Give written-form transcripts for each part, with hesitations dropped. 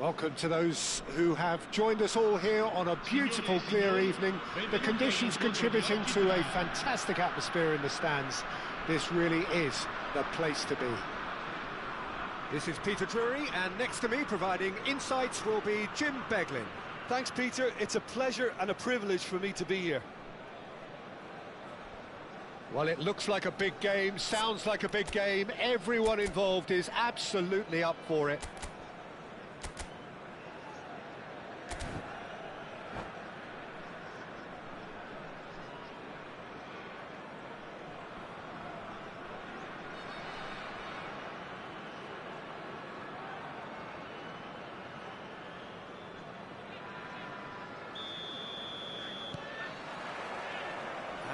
Welcome to those who have joined us all here on a beautiful, clear evening. The conditions contributing to a fantastic atmosphere in the stands. This really is the place to be. This is Peter Drury, and next to me providing insights will be Jim Beglin. Thanks, Peter. It's a pleasure and a privilege for me to be here. Well, it looks like a big game, sounds like a big game. Everyone involved is absolutely up for it.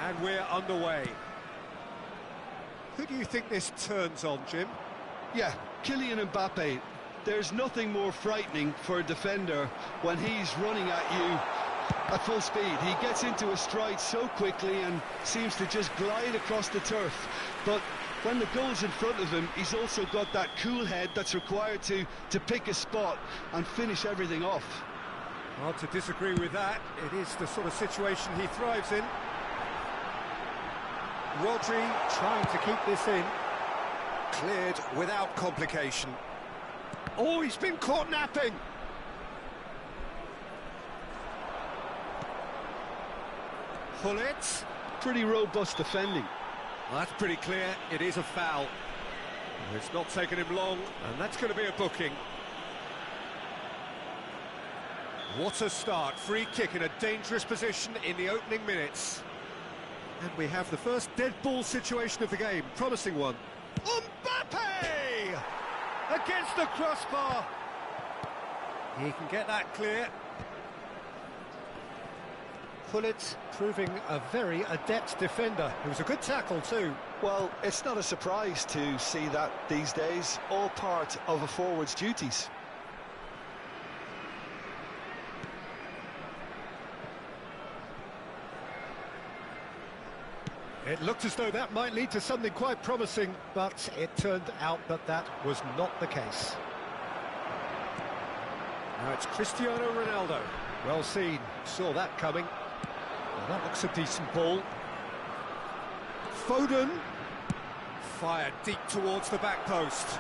And we're underway. Who do you think this turns on, Jim? Yeah, Kylian Mbappe. There's nothing more frightening for a defender when he's running at you at full speed. He gets into a stride so quickly and seems to just glide across the turf. But when the goal's in front of him, he's also got that cool head that's required to pick a spot and finish everything off. Hard to disagree with that. It is the sort of situation he thrives in. Rodri trying to keep this in. Cleared without complication. Oh, he's been caught napping. Pullet. Pretty robust defending. Well, that's pretty clear. It is a foul. It's not taken him long, and that's going to be a booking. What a start. Free kick in a dangerous position in the opening minutes. And we have the first dead ball situation of the game. Promising one. Mbappe! Against the crossbar. He can get that clear. Pullet proving a very adept defender. It was a good tackle too. Well, it's not a surprise to see that these days. All part of a forward's duties. It looked as though that might lead to something quite promising, but it turned out that that was not the case. Now it's Cristiano Ronaldo. Well seen, saw that coming. Well, that looks a decent ball. Foden. Fired deep towards the back post.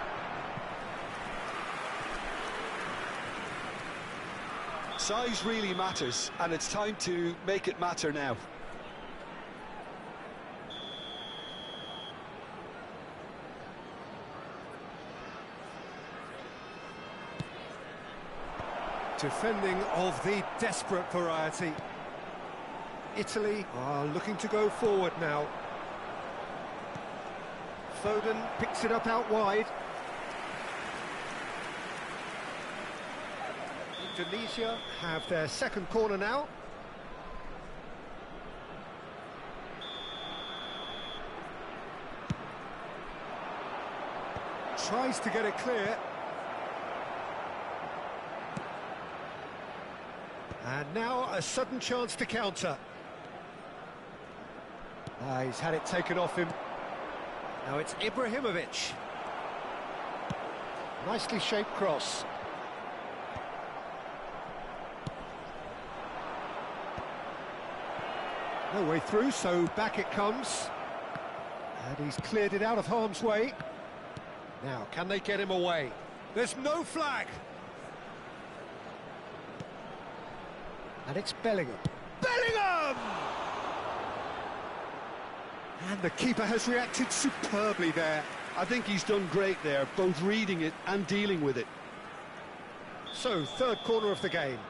Size really matters, and it's time to make it matter now. Defending of the desperate variety. Italy are looking to go forward now. Foden picks it up out wide. Indonesia have their second corner now. Tries to get it clear. And now a sudden chance to counter. He's had it taken off him. Now it's Ibrahimovic. Nicely shaped cross. No way through, so back it comes. And he's cleared it out of harm's way. Now, can they get him away? There's no flag! And it's Bellingham. Bellingham! And the keeper has reacted superbly there. I think he's done great there, both reading it and dealing with it. So, third corner of the game.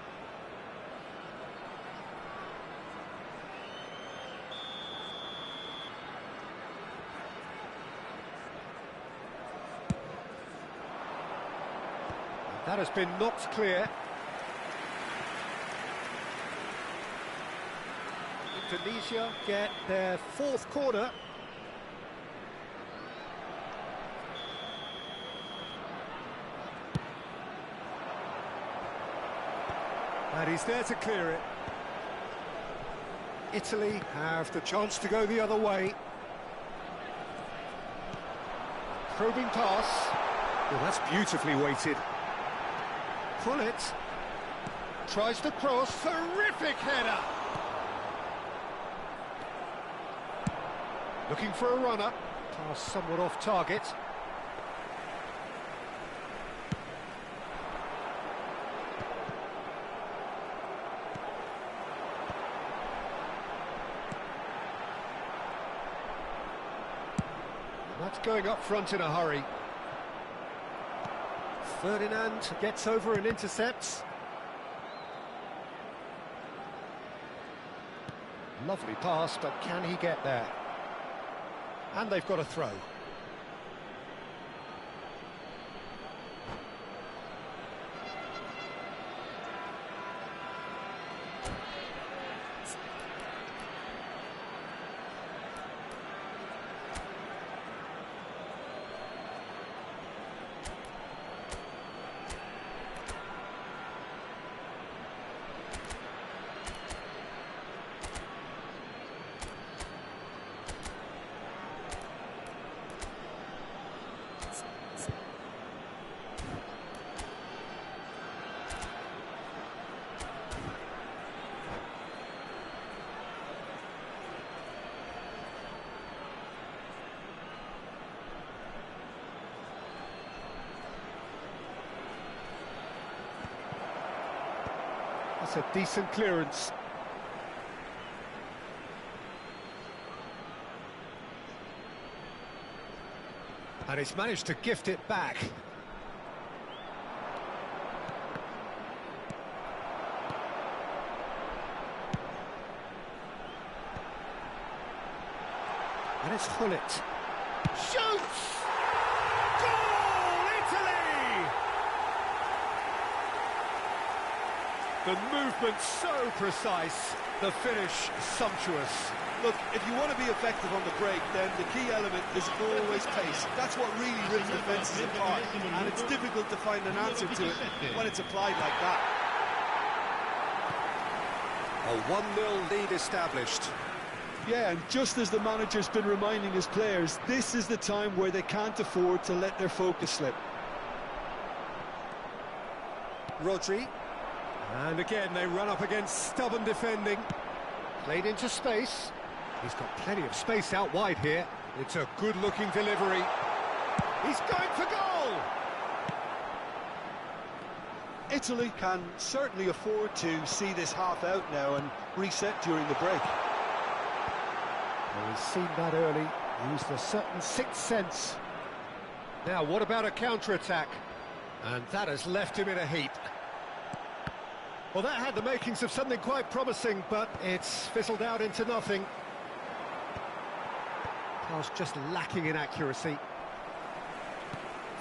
That has been knocked clear. Indonesia get their fourth corner. And he's there to clear it. Italy have the chance to go the other way. Probing pass. Well, that's beautifully weighted. Pullet tries to cross. Terrific header. Looking for a runner. Pass somewhat off target. That's going up front in a hurry. Ferdinand gets over and intercepts. Lovely pass, but can he get there? And they've got a throw. That's a decent clearance. And he's managed to gift it back. And it's Hullet. Shoots! Goal, Italy! The movement so precise, the finish sumptuous. Look, if you want to be effective on the break, then the key element is always pace. That's what really rips defences apart, and it's difficult to find an answer to it when it's applied like that. A 1-0 lead established. Yeah, and just as the manager's been reminding his players, this is the time where they can't afford to let their focus slip. Rodri. And again, they run up against stubborn defending. Played into space. He's got plenty of space out wide here. It's a good-looking delivery. He's going for goal! Italy can certainly afford to see this half out now and reset during the break. Well, he's seen that early. Used a certain sixth sense. Now, what about a counter-attack? And that has left him in a heap. Well, that had the makings of something quite promising, but it's fizzled out into nothing. Pass just lacking in accuracy.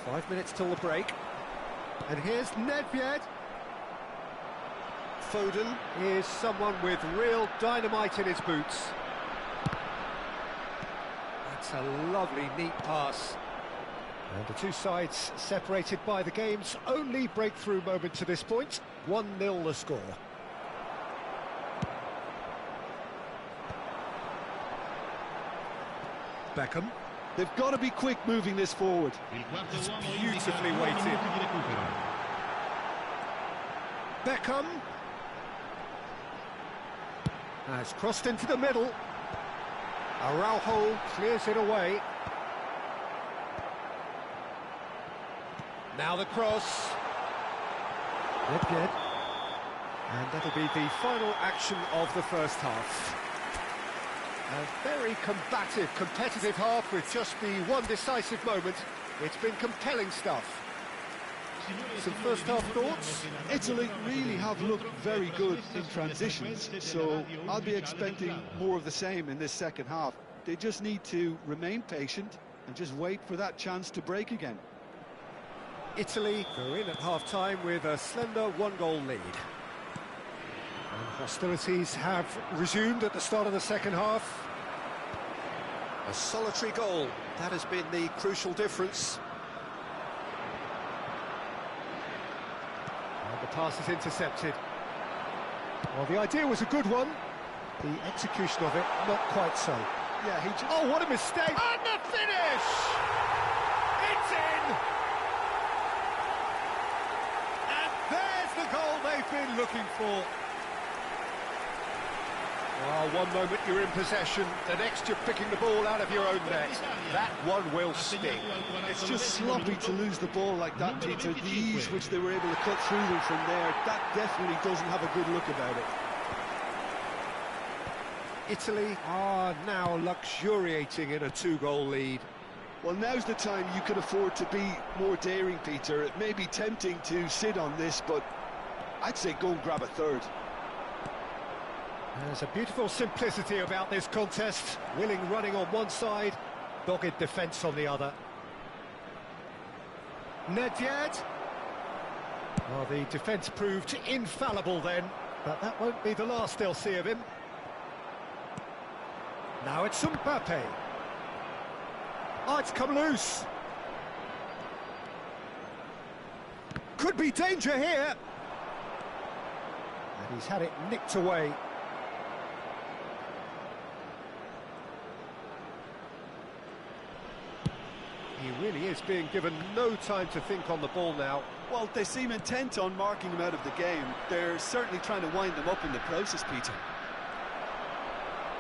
5 minutes till the break. And here's Nedved. Foden is someone with real dynamite in his boots. That's a lovely, neat pass. And the two sides separated by the game's only breakthrough moment to this point. 1-0 the score. Beckham. They've got to be quick moving this forward. It's beautifully weighted. Beckham. Has crossed into the middle. Araujo clears it away. Now the cross. Good. And that'll be the final action of the first half. A very combative, competitive half with just the one decisive moment. It's been compelling stuff. Some first half thoughts? Italy really have looked very good in transitions, so I'll be expecting more of the same in this second half. They just need to remain patient and just wait for that chance to break again. Italy go in at half-time with a slender one-goal lead. And hostilities have resumed at the start of the second half. A solitary goal, that has been the crucial difference. And the pass is intercepted. Well, the idea was a good one. The execution of it, not quite so. Yeah, he just... Oh, what a mistake! And the finish! It's in! There's the goal they've been looking for. Well, one moment you're in possession, the next you're picking the ball out of your own net. That one will sting. It's just sloppy to lose the ball like that, Peter. The ease which they were able to cut through them from there, that definitely doesn't have a good look about it. Italy are now luxuriating in a two-goal lead. Well, now's the time you can afford to be more daring, Peter. It may be tempting to sit on this, but I'd say go and grab a third. There's a beautiful simplicity about this contest. Willing running on one side, dogged defence on the other. Nedved. Well, the defence proved infallible then, but that won't be the last they'll see of him. Now it's Mbappe. Oh, it's come loose. Could be danger here. And he's had it nicked away. He really is being given no time to think on the ball now. Well, they seem intent on marking him out of the game. They're certainly trying to wind them up in the process, Peter.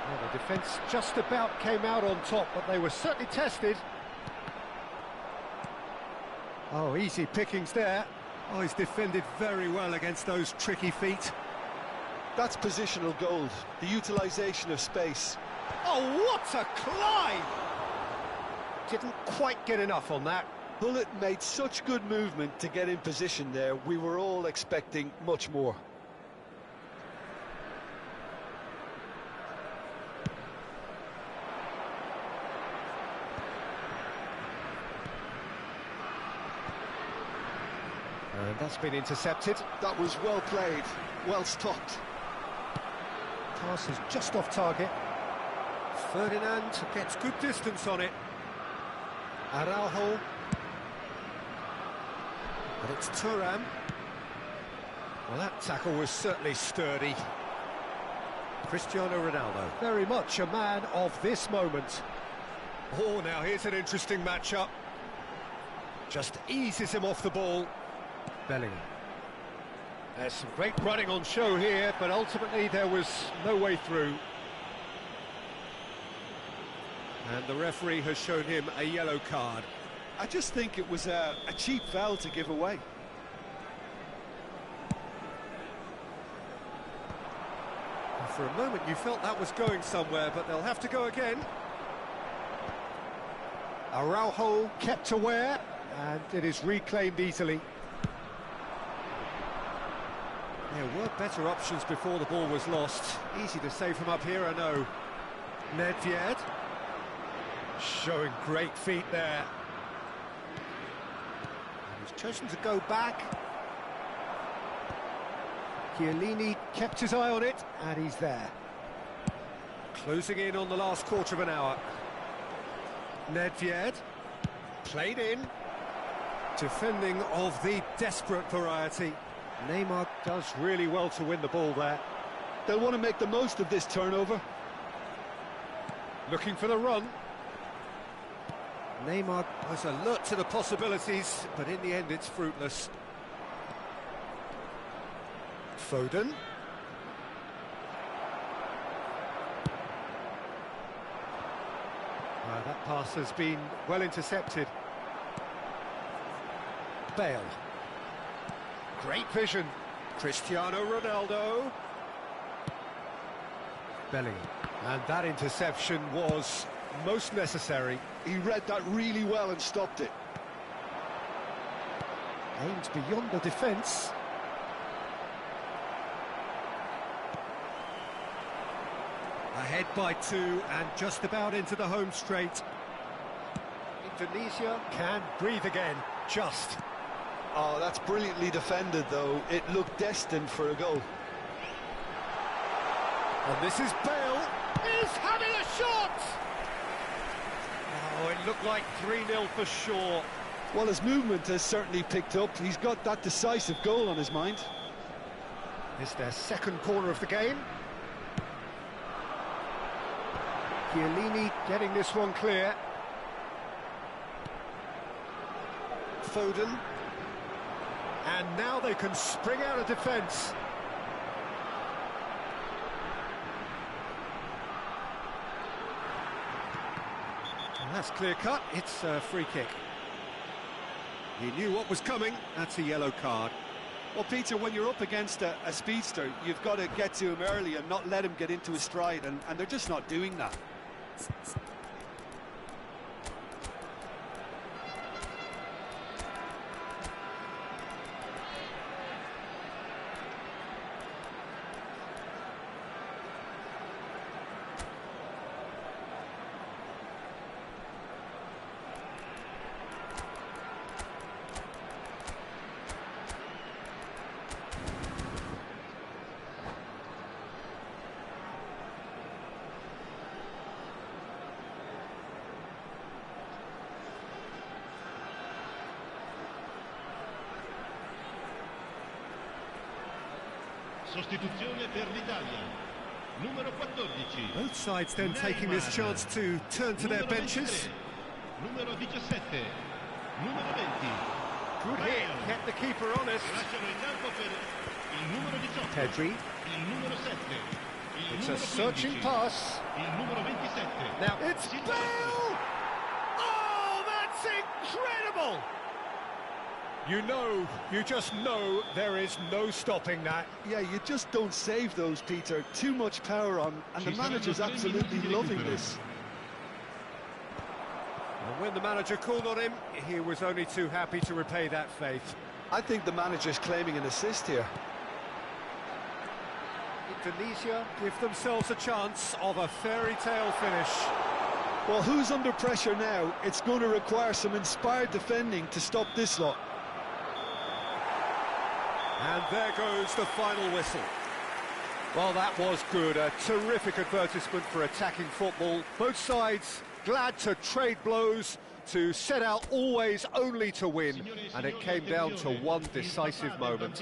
Well, the defence just about came out on top, but they were certainly tested. Oh, easy pickings there. Oh, he's defended very well against those tricky feet. That's positional gold, the utilisation of space. Oh, what a climb! Didn't quite get enough on that. Bullet made such good movement to get in position there. We were all expecting much more. And that's been intercepted. That was well played, well stopped. Pass is just off target. Ferdinand gets good distance on it. Araujo. But it's Thuram. Well, that tackle was certainly sturdy. Cristiano Ronaldo, very much a man of this moment. Oh, now here's an interesting matchup. Just eases him off the ball. Bellingham. There's some great running on show here, but ultimately there was no way through. And the referee has shown him a yellow card. I just think it was a cheap foul to give away. For a moment you felt that was going somewhere, but they'll have to go again. Araujo kept aware, and it is reclaimed easily. There were better options before the ball was lost. Easy to save from up here, I know. Nedved. Showing great feet there. And he's chosen to go back. Chiellini kept his eye on it, and he's there. Closing in on the last quarter of an hour. Nedved. Played in. Defending of the desperate variety. Neymar does really well to win the ball there. They'll want to make the most of this turnover. Looking for the run. Neymar was alert to the possibilities, but in the end it's fruitless. Foden. That pass has been well intercepted. Bale. Great vision. Cristiano Ronaldo. Bellingham. And that interception was most necessary. He read that really well and stopped it. Aims beyond the defence. Ahead by 2 and just about into the home straight. Indonesia can breathe again, just. Oh, that's brilliantly defended, though. It looked destined for a goal. And this is Bale. He's having a shot! Oh, it looked like 3-0 for sure. Well, his movement has certainly picked up. He's got that decisive goal on his mind. It's their second corner of the game. Chiellini getting this one clear. Foden. And now they can spring out of defence. And that's clear cut. It's a free kick. He knew what was coming. That's a yellow card. Well, Peter, when you're up against a speedster, you've got to get to him early and not let him get into his stride, and they're just not doing that. Sostituzione per l'Italia. Numero 14. Both sides then taking this chance to turn to their benches. Numero 17. Numero 20. Good hit, kept the keeper honest. Lasciano il campo per il numero 18. Pedri. Il numero 7. Il It's numero a searching 15. pass. Il numero 27. Now it's Bale! Oh, that's incredible! You just know there is no stopping that. Yeah, you just don't save those, Peter. Too much power on, and the manager's absolutely loving this. And when the manager called on him, he was only too happy to repay that faith. I think the manager's claiming an assist here. Indonesia give themselves a chance of a fairy tale finish. Well, who's under pressure now? It's going to require some inspired defending to stop this lot. And there goes the final whistle. Well, that was good. A terrific advertisement for attacking football. Both sides glad to trade blows, to set out always only to win. And it came down to one decisive moment.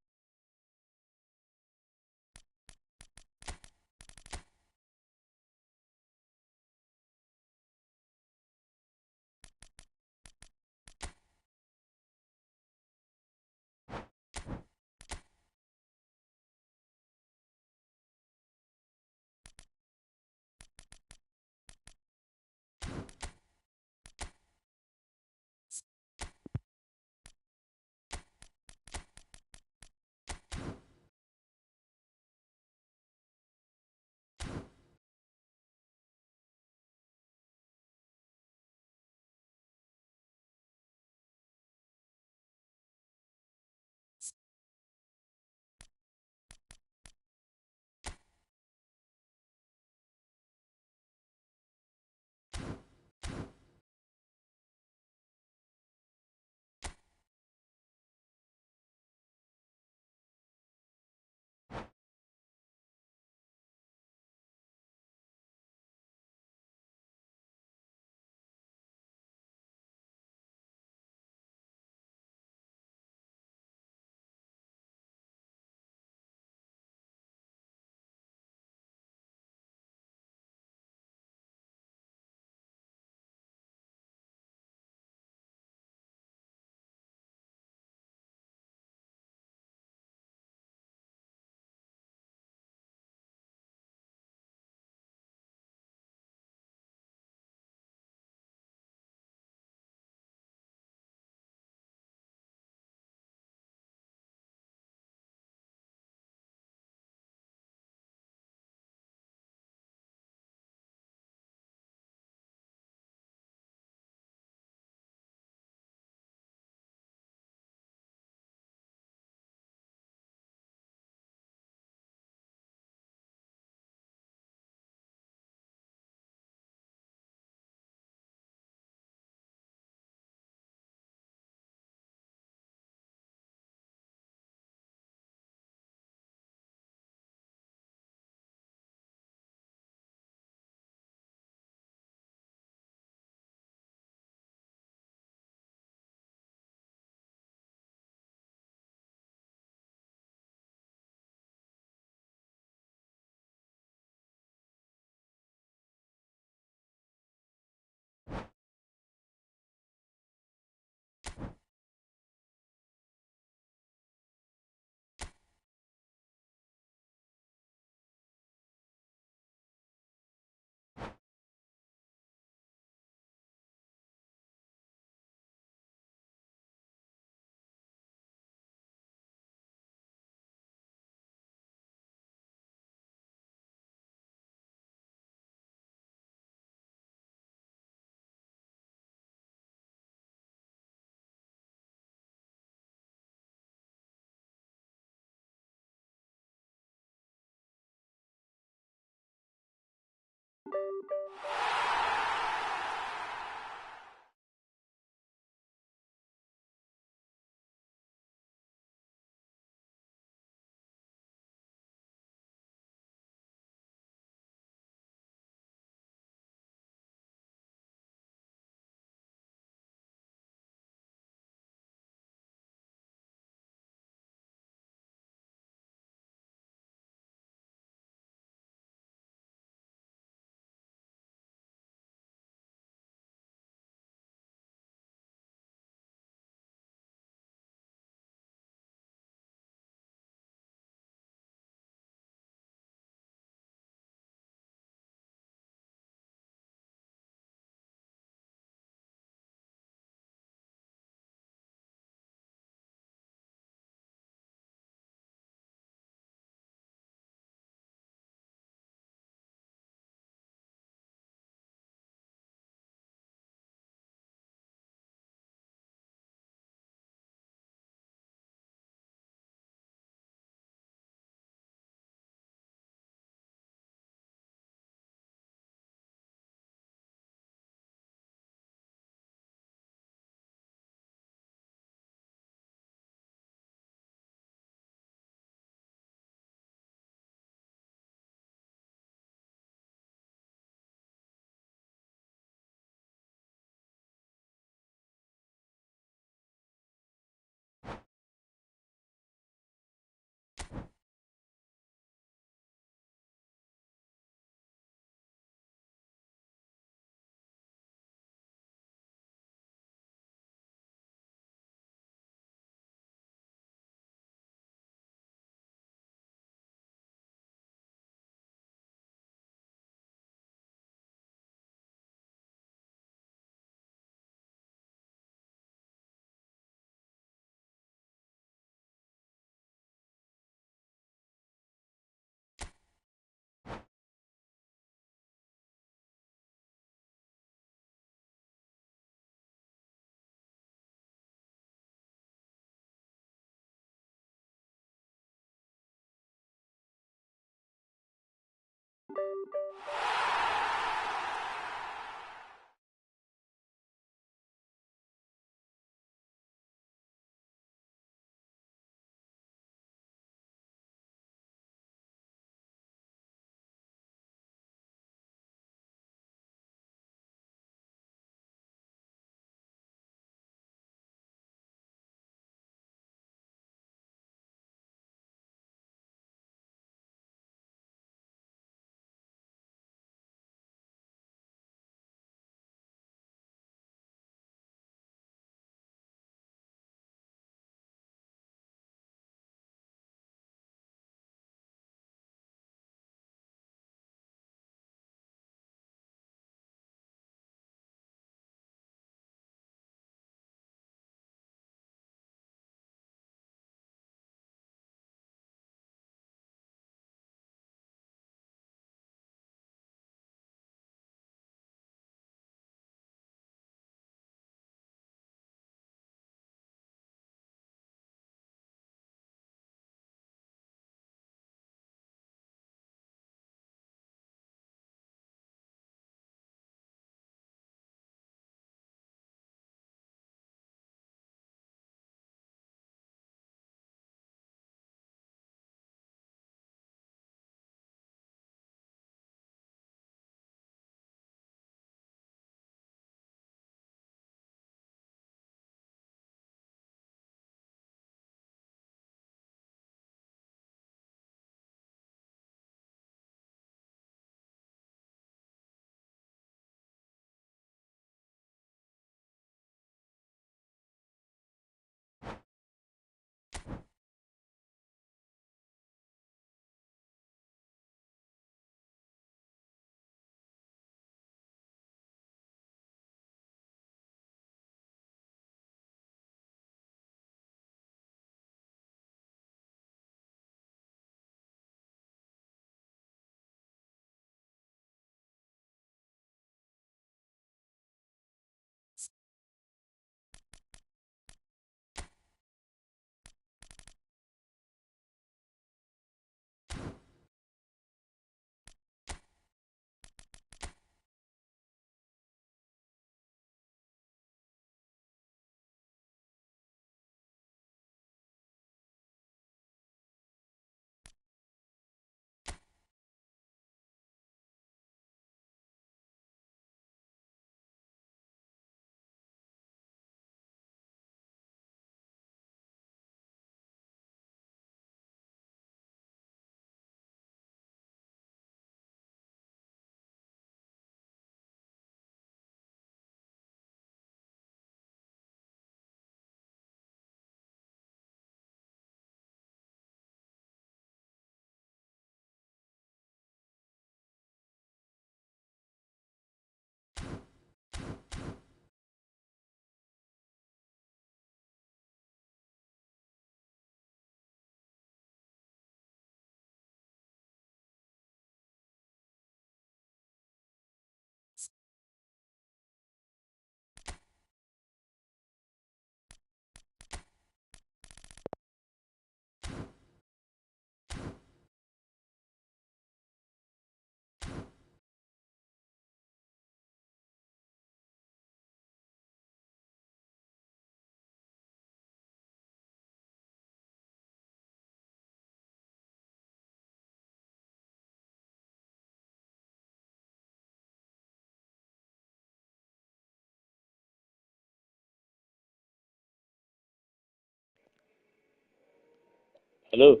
Halo,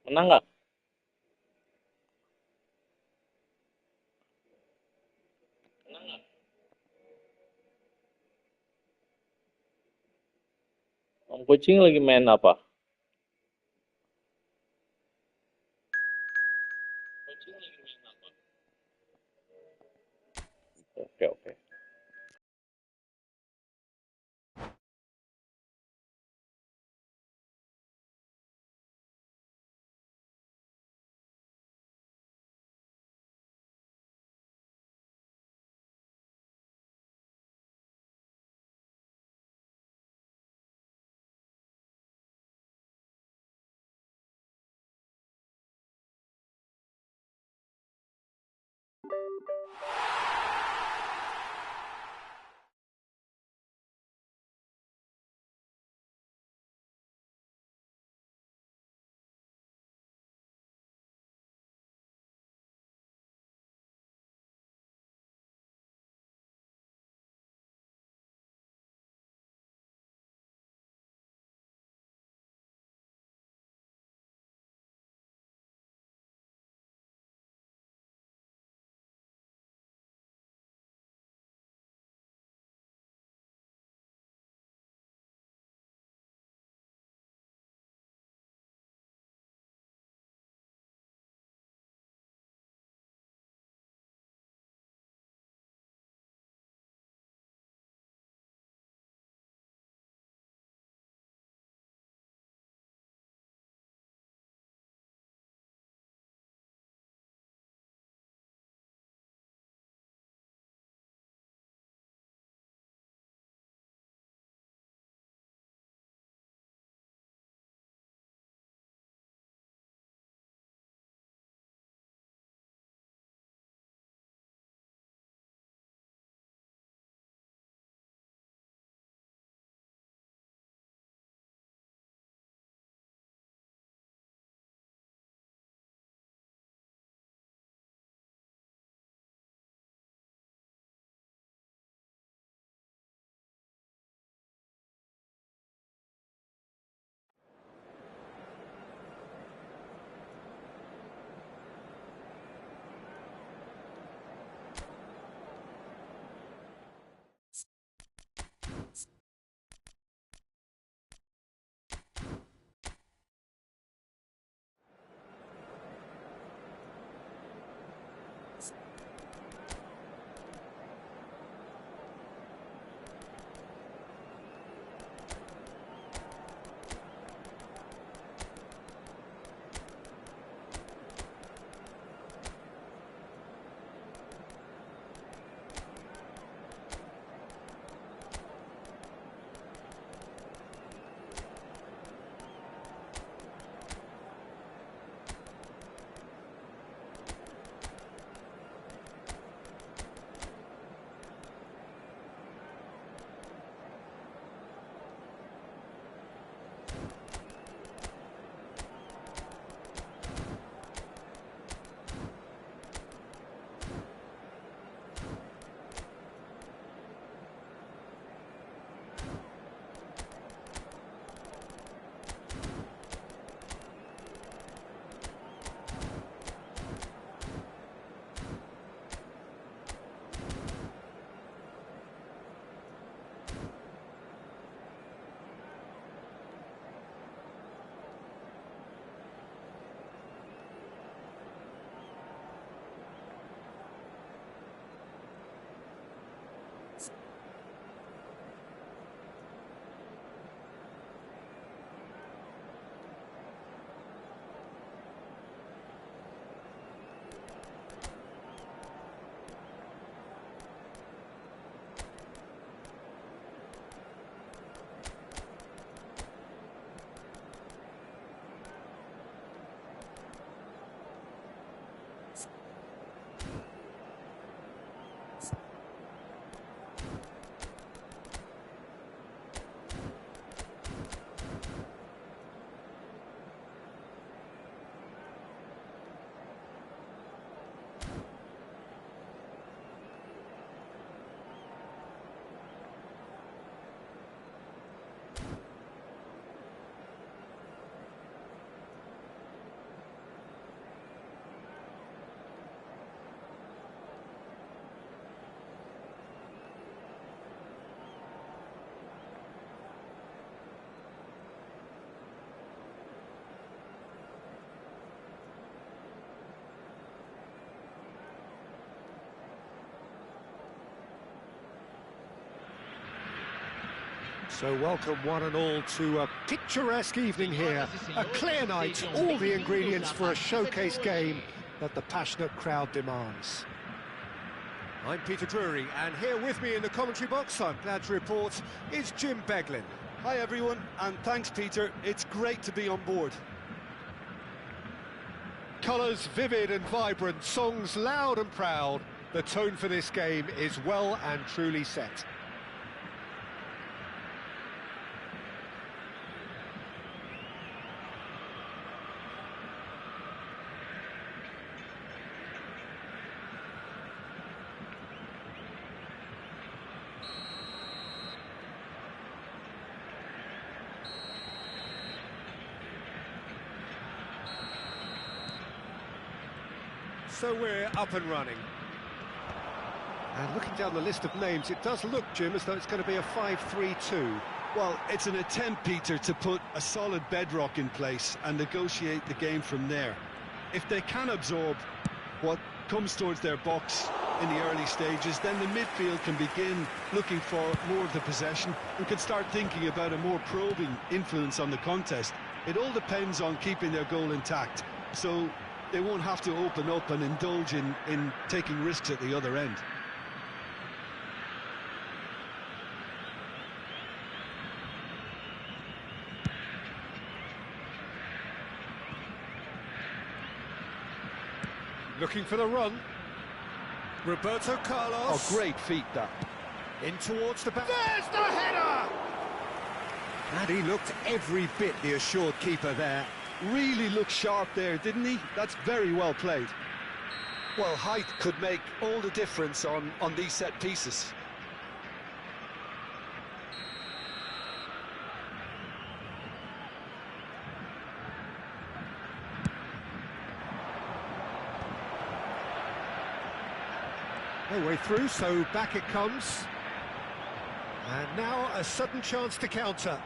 menang nggak? Om kucing lagi main apa? Oke, oke. So welcome one and all to a picturesque evening here. A clear night, all the ingredients for a showcase game that the passionate crowd demands. I'm Peter Drury, and here with me in the commentary box, I'm glad to report, is Jim Beglin. Hi everyone, and thanks Peter, it's great to be on board. Colours vivid and vibrant, songs loud and proud. The tone for this game is well and truly set. So we're up and running. And looking down the list of names, it does look, Jim, as though it's going to be a 5-3-2. Well, it's an attempt, Peter, to put a solid bedrock in place and negotiate the game from there. If they can absorb what comes towards their box in the early stages, then the midfield can begin looking for more of the possession and can start thinking about a more probing influence on the contest. It all depends on keeping their goal intact, so they won't have to open up and indulge in taking risks at the other end. Looking for the run. Roberto Carlos. Oh, great feat, that. In towards the back. There's the header! And he looked every bit the assured keeper there. Really looked sharp there, didn't he? That's very well played. Well, height could make all the difference on these set pieces. No way through, so back it comes. And now a sudden chance to counter.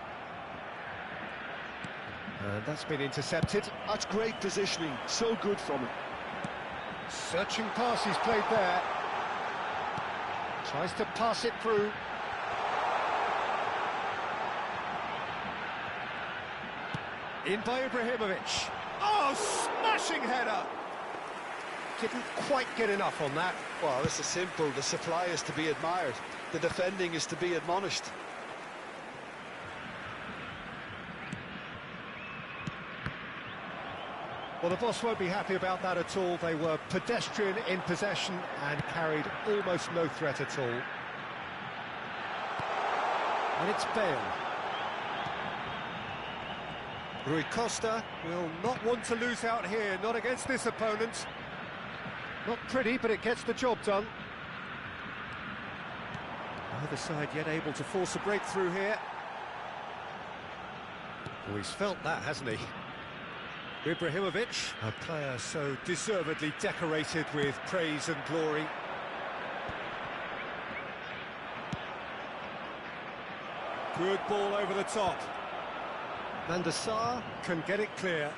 And that's been intercepted. That's great positioning, so good from him. Searching pass he's played there. Tries to pass it through. In by Ibrahimovic. Oh, smashing header! Didn't quite get enough on that. Well, this is simple. The supply is to be admired. The defending is to be admonished. Well, the boss won't be happy about that at all. They were pedestrian in possession and carried almost no threat at all. And it's Bale. Rui Costa will not want to lose out here, not against this opponent. Not pretty, but it gets the job done. Neither side yet able to force a breakthrough here. Oh, he's felt that, hasn't he? Ibrahimovic, a player so deservedly decorated with praise and glory. Good ball over the top. Van der Sar can get it clear.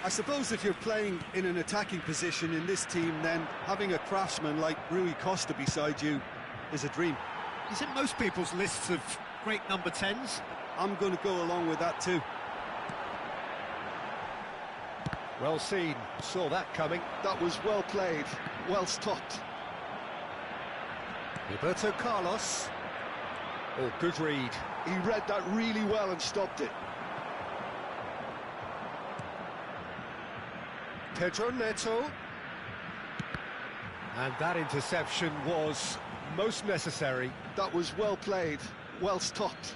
I suppose if you're playing in an attacking position in this team, then having a craftsman like Rui Costa beside you is a dream. He's in most people's lists of great number 10s. I'm going to go along with that too. Well seen, saw that coming. That was well played, well stopped. Roberto Carlos. Oh, good read. He read that really well and stopped it. Pedro Neto. And that interception was most necessary. That was well played, well stopped.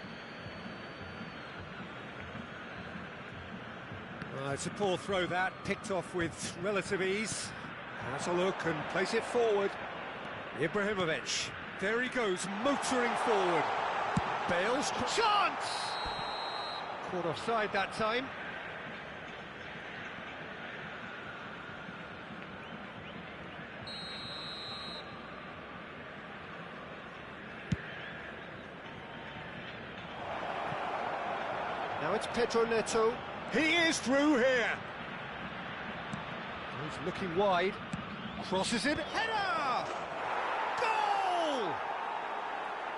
It's a poor throw that, picked off with relative ease. Has a look and place it forward. Ibrahimovic, there he goes, motoring forward. Bale's chance! Caught offside that time. Now it's Pedro Neto. He is through here. He's looking wide. Crosses it. Header! Goal!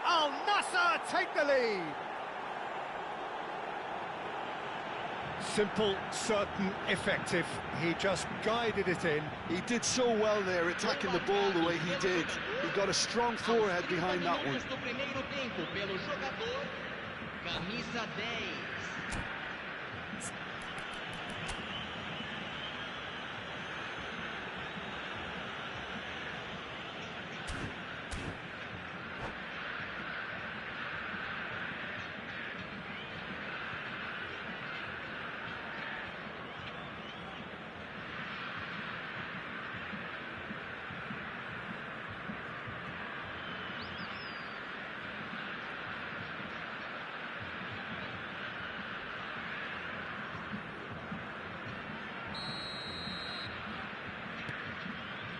Al Nassr take the lead. Simple, certain, effective. He just guided it in. He did so well there, attacking the ball the way he did. He got a strong forehead behind that one. Do primeiro tempo pelo jogador camisa 10.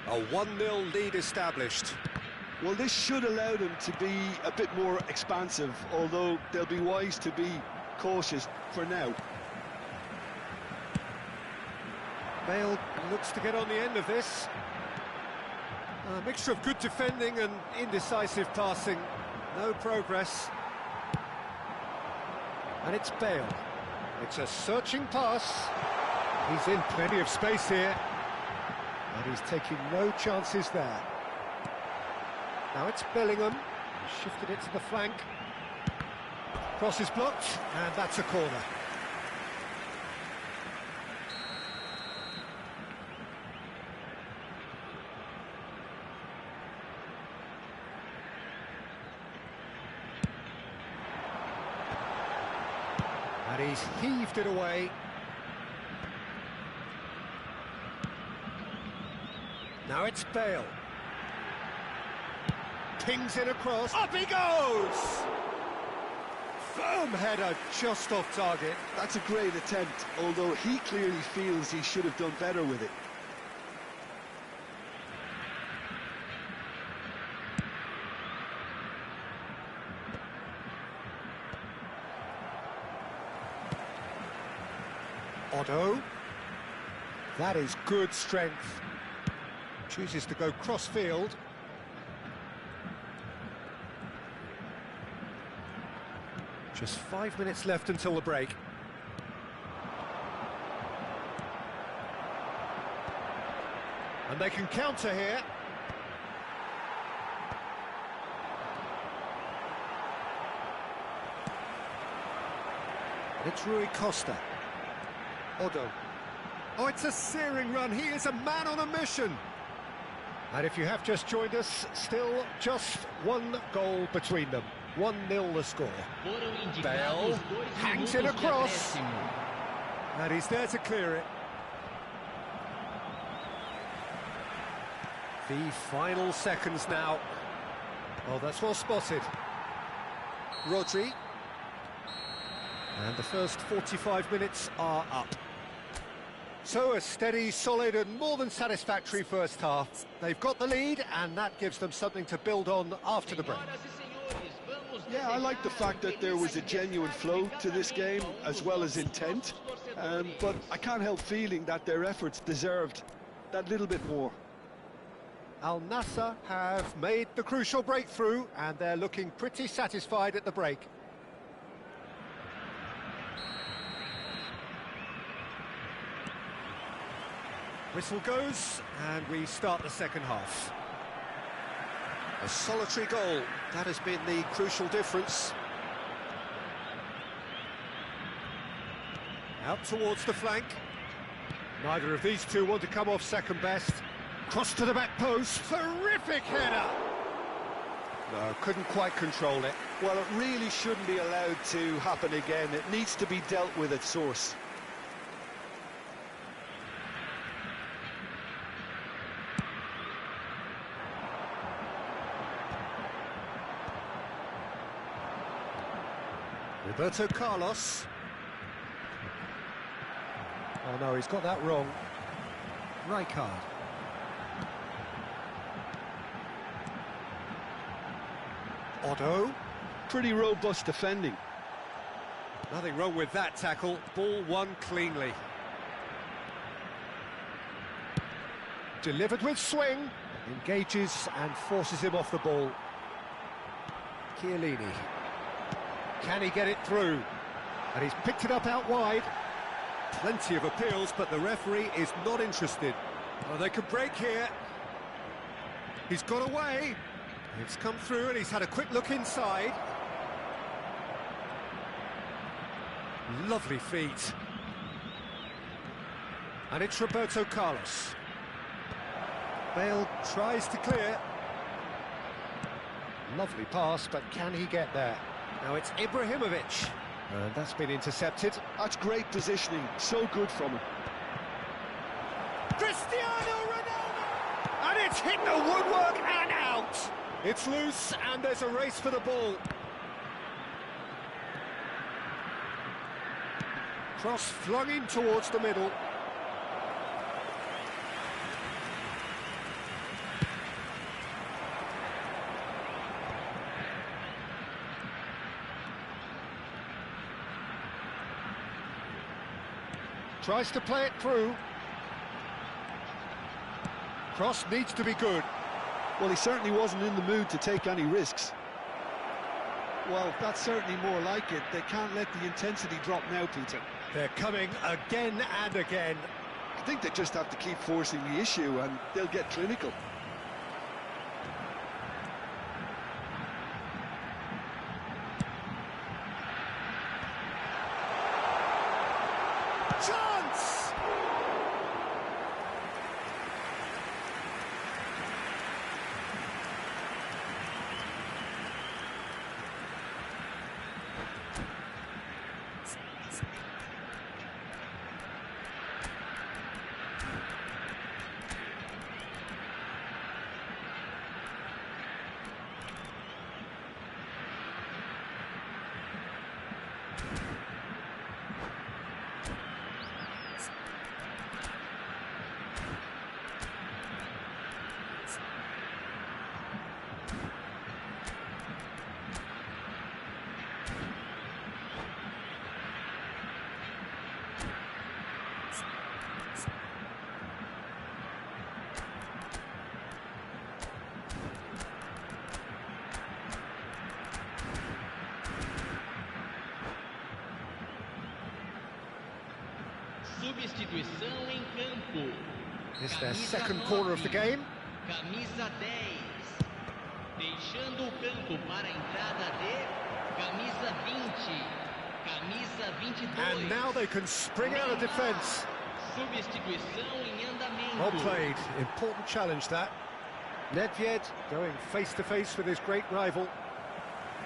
A 1-0 lead established. Well, this should allow them to be a bit more expansive, although they'll be wise to be cautious for now. Bale looks to get on the end of this. A mixture of good defending and indecisive passing. No progress. And it's Bale. It's a searching pass. He's in plenty of space here. And he's taking no chances there. Now it's Bellingham. He's shifted it to the flank. Cross is blocked, and that's a corner. And he's heaved it away. Now it's Bale. Pings in across. Up he goes! Firm header just off target. That's a great attempt, although he clearly feels he should have done better with it. Otto. That is good strength. Chooses to go cross-field. Just 5 minutes left until the break. And they can counter here. It's Rui Costa. Otto. Oh, it's a searing run. He is a man on a mission. And if you have just joined us, still just one goal between them. 1-0 the score. Bale hangs it across. And he's there to clear it. The final seconds now. Oh, that's well spotted. Rodri. And the first 45 minutes are up. So a steady, solid and more than satisfactory first half. They've got the lead and that gives them something to build on after the break. Yeah, I like the fact that there was a genuine flow to this game as well as intent. But I can't help feeling that their efforts deserved that little bit more. Al Nassr have made the crucial breakthrough and they're looking pretty satisfied at the break. Whistle goes, and we start the second half. A solitary goal, that has been the crucial difference. Out towards the flank. Neither of these two want to come off second best. Cross to the back post, terrific header! No, couldn't quite control it. Well, it really shouldn't be allowed to happen again. It needs to be dealt with at source. Roberto Carlos. Oh no, he's got that wrong. Rijkaard. Otto. Pretty robust defending. Nothing wrong with that tackle. Ball won cleanly. Delivered with swing. Engages and forces him off the ball. Chiellini. Can he get it through? And he's picked it up out wide. Plenty of appeals, but the referee is not interested. Oh, they could break here. He's got away. It's come through and he's had a quick look inside. Lovely feet. And it's Roberto Carlos. Bale tries to clear. Lovely pass, but can he get there? Now it's Ibrahimovic. And that's been intercepted. That's great positioning, so good from him. Cristiano Ronaldo! And it's hit the woodwork and out! It's loose and there's a race for the ball. Cross flung in towards the middle. Tries to play it through. Cross needs to be good. Well, he certainly wasn't in the mood to take any risks. Well, that's certainly more like it. They can't let the intensity drop now, Peter. They're coming again and again. I think they just have to keep forcing the issue and they'll get clinical. Chance! Substituição em campo. It's their Camisa second 9, corner of the game. Camisa 10. Deixando o campo para a entrada de camisa 20. Camisa 22. And now they can spring out of defence. Substituição em andamento. Well played. Important challenge, that. Nedved going face-to-face with his great rival.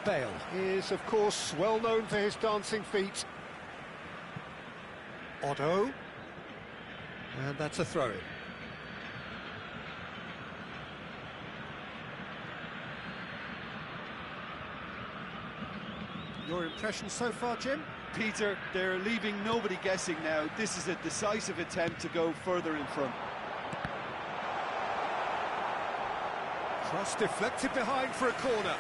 Bale is, of course, well known for his dancing feet. Otto. And that's a throw-in. Your impression so far, Jim? Peter, they're leaving nobody guessing now. This is a decisive attempt to go further in front. Cross deflected behind for a corner.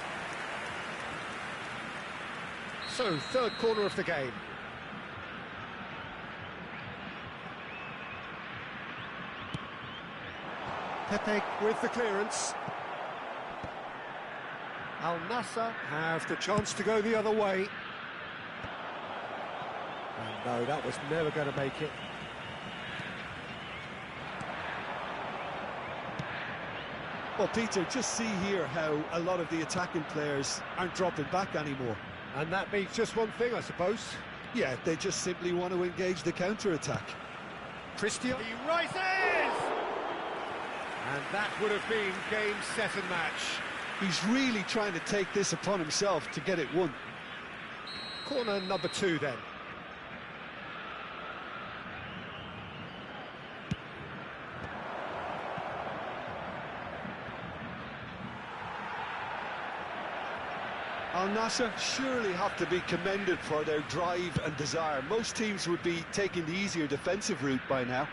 So, third corner of the game. Pepe with the clearance. Al Nassr have the chance to go the other way. And no, that was never going to make it. Well, Peter, just see here how a lot of the attacking players aren't dropping back anymore. And that means just one thing, I suppose. Yeah, they just simply want to engage the counter-attack. Cristiano. He rises! And that would have been game, set and match. He's really trying to take this upon himself to get it won. Corner number 2 then. Al Nassr surely have to be commended for their drive and desire. Most teams would be taking the easier defensive route by now.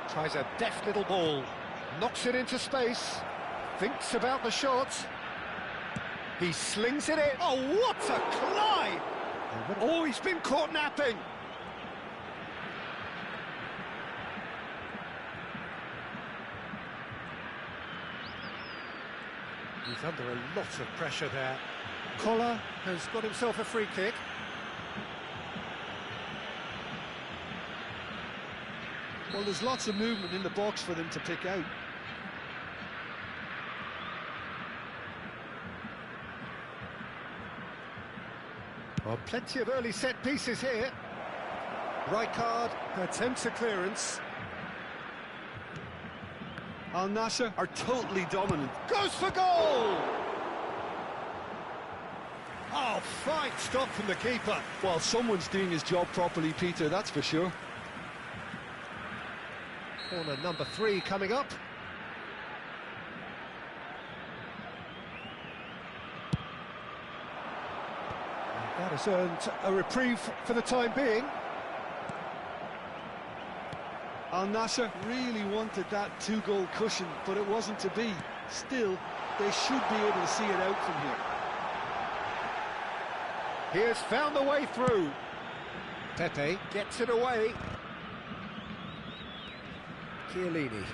Tries a deft little ball, knocks it into space, thinks about the shot. He slings it in. Oh, what a climb! Oh, he's been caught napping. He's under a lot of pressure there. Collar has got himself a free kick. Well, there's lots of movement in the box for them to pick out. Well, plenty of early set pieces here. Rijkaard attempts a clearance. Al Nassr are totally dominant. Goes for goal! Oh, fine stop from the keeper. Well, someone's doing his job properly, Peter, that's for sure. Corner number 3 coming up. And that has earned a reprieve for the time being. Al Nassr really wanted that 2-goal cushion, but it wasn't to be. Still, they should be able to see it out from here. He has found the way through. Pepe gets it away. Chiellini.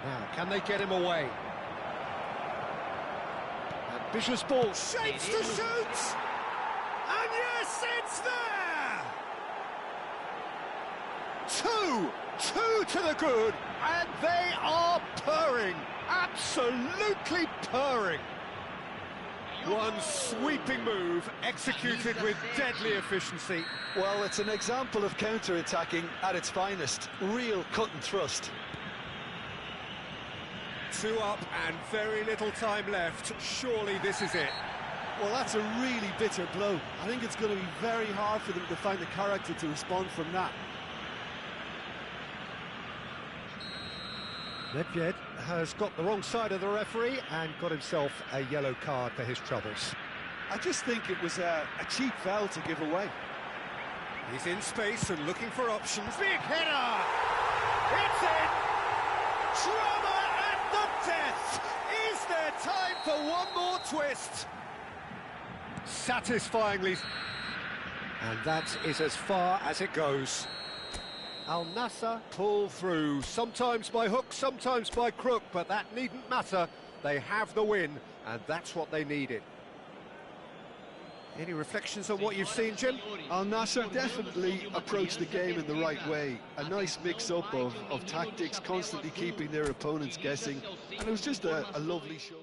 Now, can they get him away? Ambitious ball, shapes to shoot! And yes, it's there! 2 to the good, and they are purring, absolutely purring. One sweeping move, executed with deadly efficiency. Well, it's an example of counter-attacking at its finest. Real cut and thrust. 2 up and very little time left. Surely this is it. Well, that's a really bitter blow. I think it's going to be very hard for them to find the character to respond from that. Nedved has got the wrong side of the referee and got himself a yellow card for his troubles. I just think it was a cheap foul to give away. He's in space and looking for options. Big header! It's in! Drama at the death! Is there time for one more twist? Satisfyingly. And that is as far as it goes. Al Nassr pull through, sometimes by hook, sometimes by crook, but that needn't matter. They have the win, and that's what they needed. Any reflections on what you've seen, Jim? Al Nassr definitely approached the game in the right way. A nice mix-up of tactics, constantly keeping their opponents guessing, and it was just a lovely show.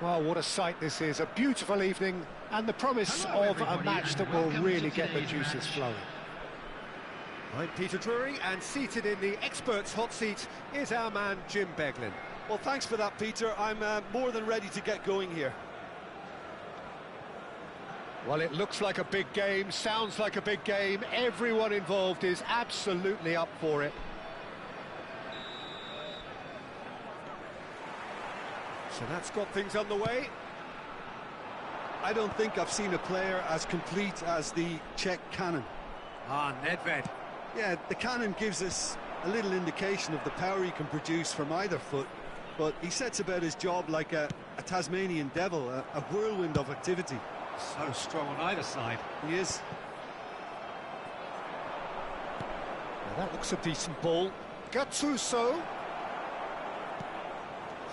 Well, what a sight this is. A beautiful evening and the promise Hello, of a everybody, match that and will welcome really to get the today's juices match. flowing. I'm Peter Drury, and seated in the experts' hot seat is our man Jim Beglin. Well, thanks for that, Peter. I'm more than ready to get going here. Well, it looks like a big game, sounds like a big game. Everyone involved is absolutely up for it. So that's got things underway. I don't think I've seen a player as complete as the Czech cannon. Ah, Nedved. Yeah, the cannon gives us a little indication of the power he can produce from either foot, but he sets about his job like a Tasmanian devil, a whirlwind of activity. So strong on either side. He is. Now that looks a decent ball. Gattuso.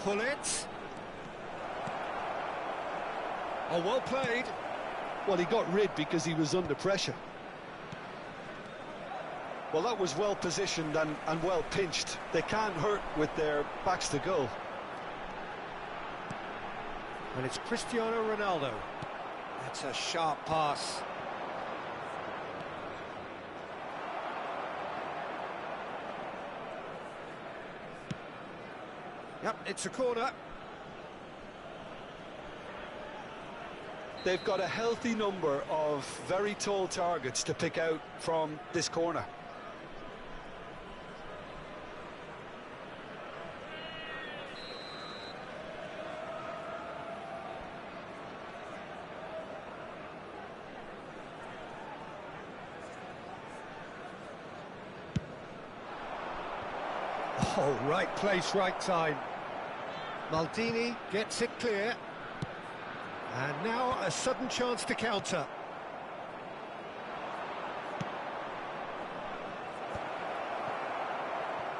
Hullet. Oh, well played. Well, he got rid because he was under pressure. Well, that was well positioned and well pinched. They can't hurt with their backs to goal. And it's Cristiano Ronaldo. That's a sharp pass. Yep, it's a corner. They've got a healthy number of very tall targets to pick out from this corner. Oh, right place, right time. Maldini gets it clear. And now a sudden chance to counter.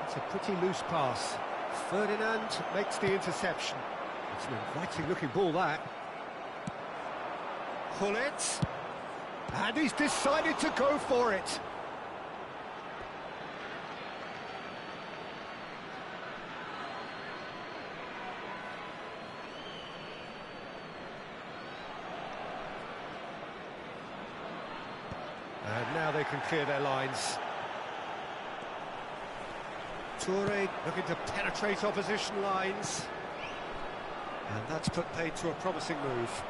It's a pretty loose pass. Ferdinand makes the interception. It's an inviting looking ball, that. Hullet. And he's decided to go for it. And now they can clear their lines. Toure looking to penetrate opposition lines. And that's put paid to a promising move.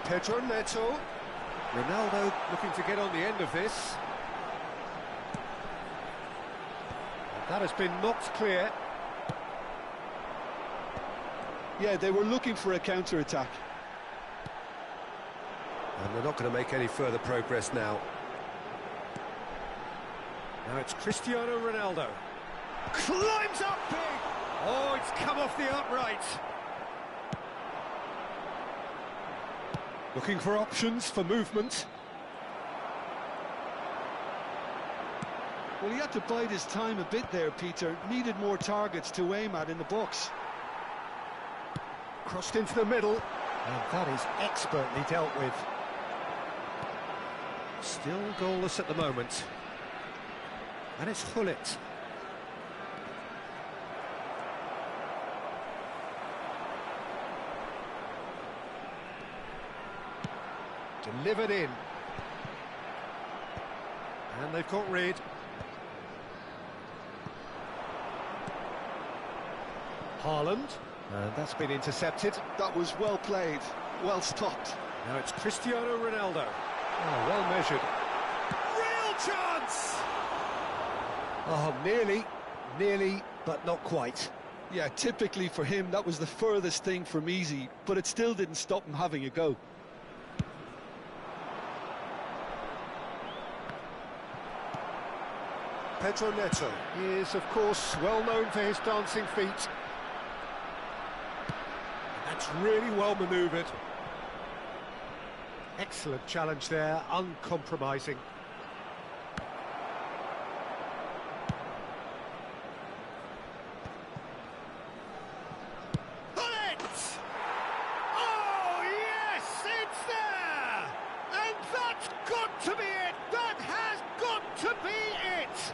Pedro Neto. Ronaldo looking to get on the end of this. And that has been knocked clear. Yeah, they were looking for a counter-attack. And they're not going to make any further progress now. Now it's Cristiano Ronaldo. Climbs up big! Oh, it's come off the upright. Looking for options for movement. Well, he had to bide his time a bit there, Peter. Needed more targets to aim at in the box. Crossed into the middle. And that is expertly dealt with. Still goalless at the moment. And it's Hullet. Delivered in. And they've got rid. Haaland. And that's been intercepted. That was well played, well stopped. Now it's Cristiano Ronaldo. Oh, well measured. Real chance! Oh, nearly, but not quite. Yeah, typically for him, that was the furthest thing from easy, but it still didn't stop him having a go. Pedro Neto. He is, of course, well known for his dancing feet. That's really well manoeuvred. Excellent challenge there, uncompromising. Hullet! Oh, yes, it's there! And that's got to be it! That has got to be it!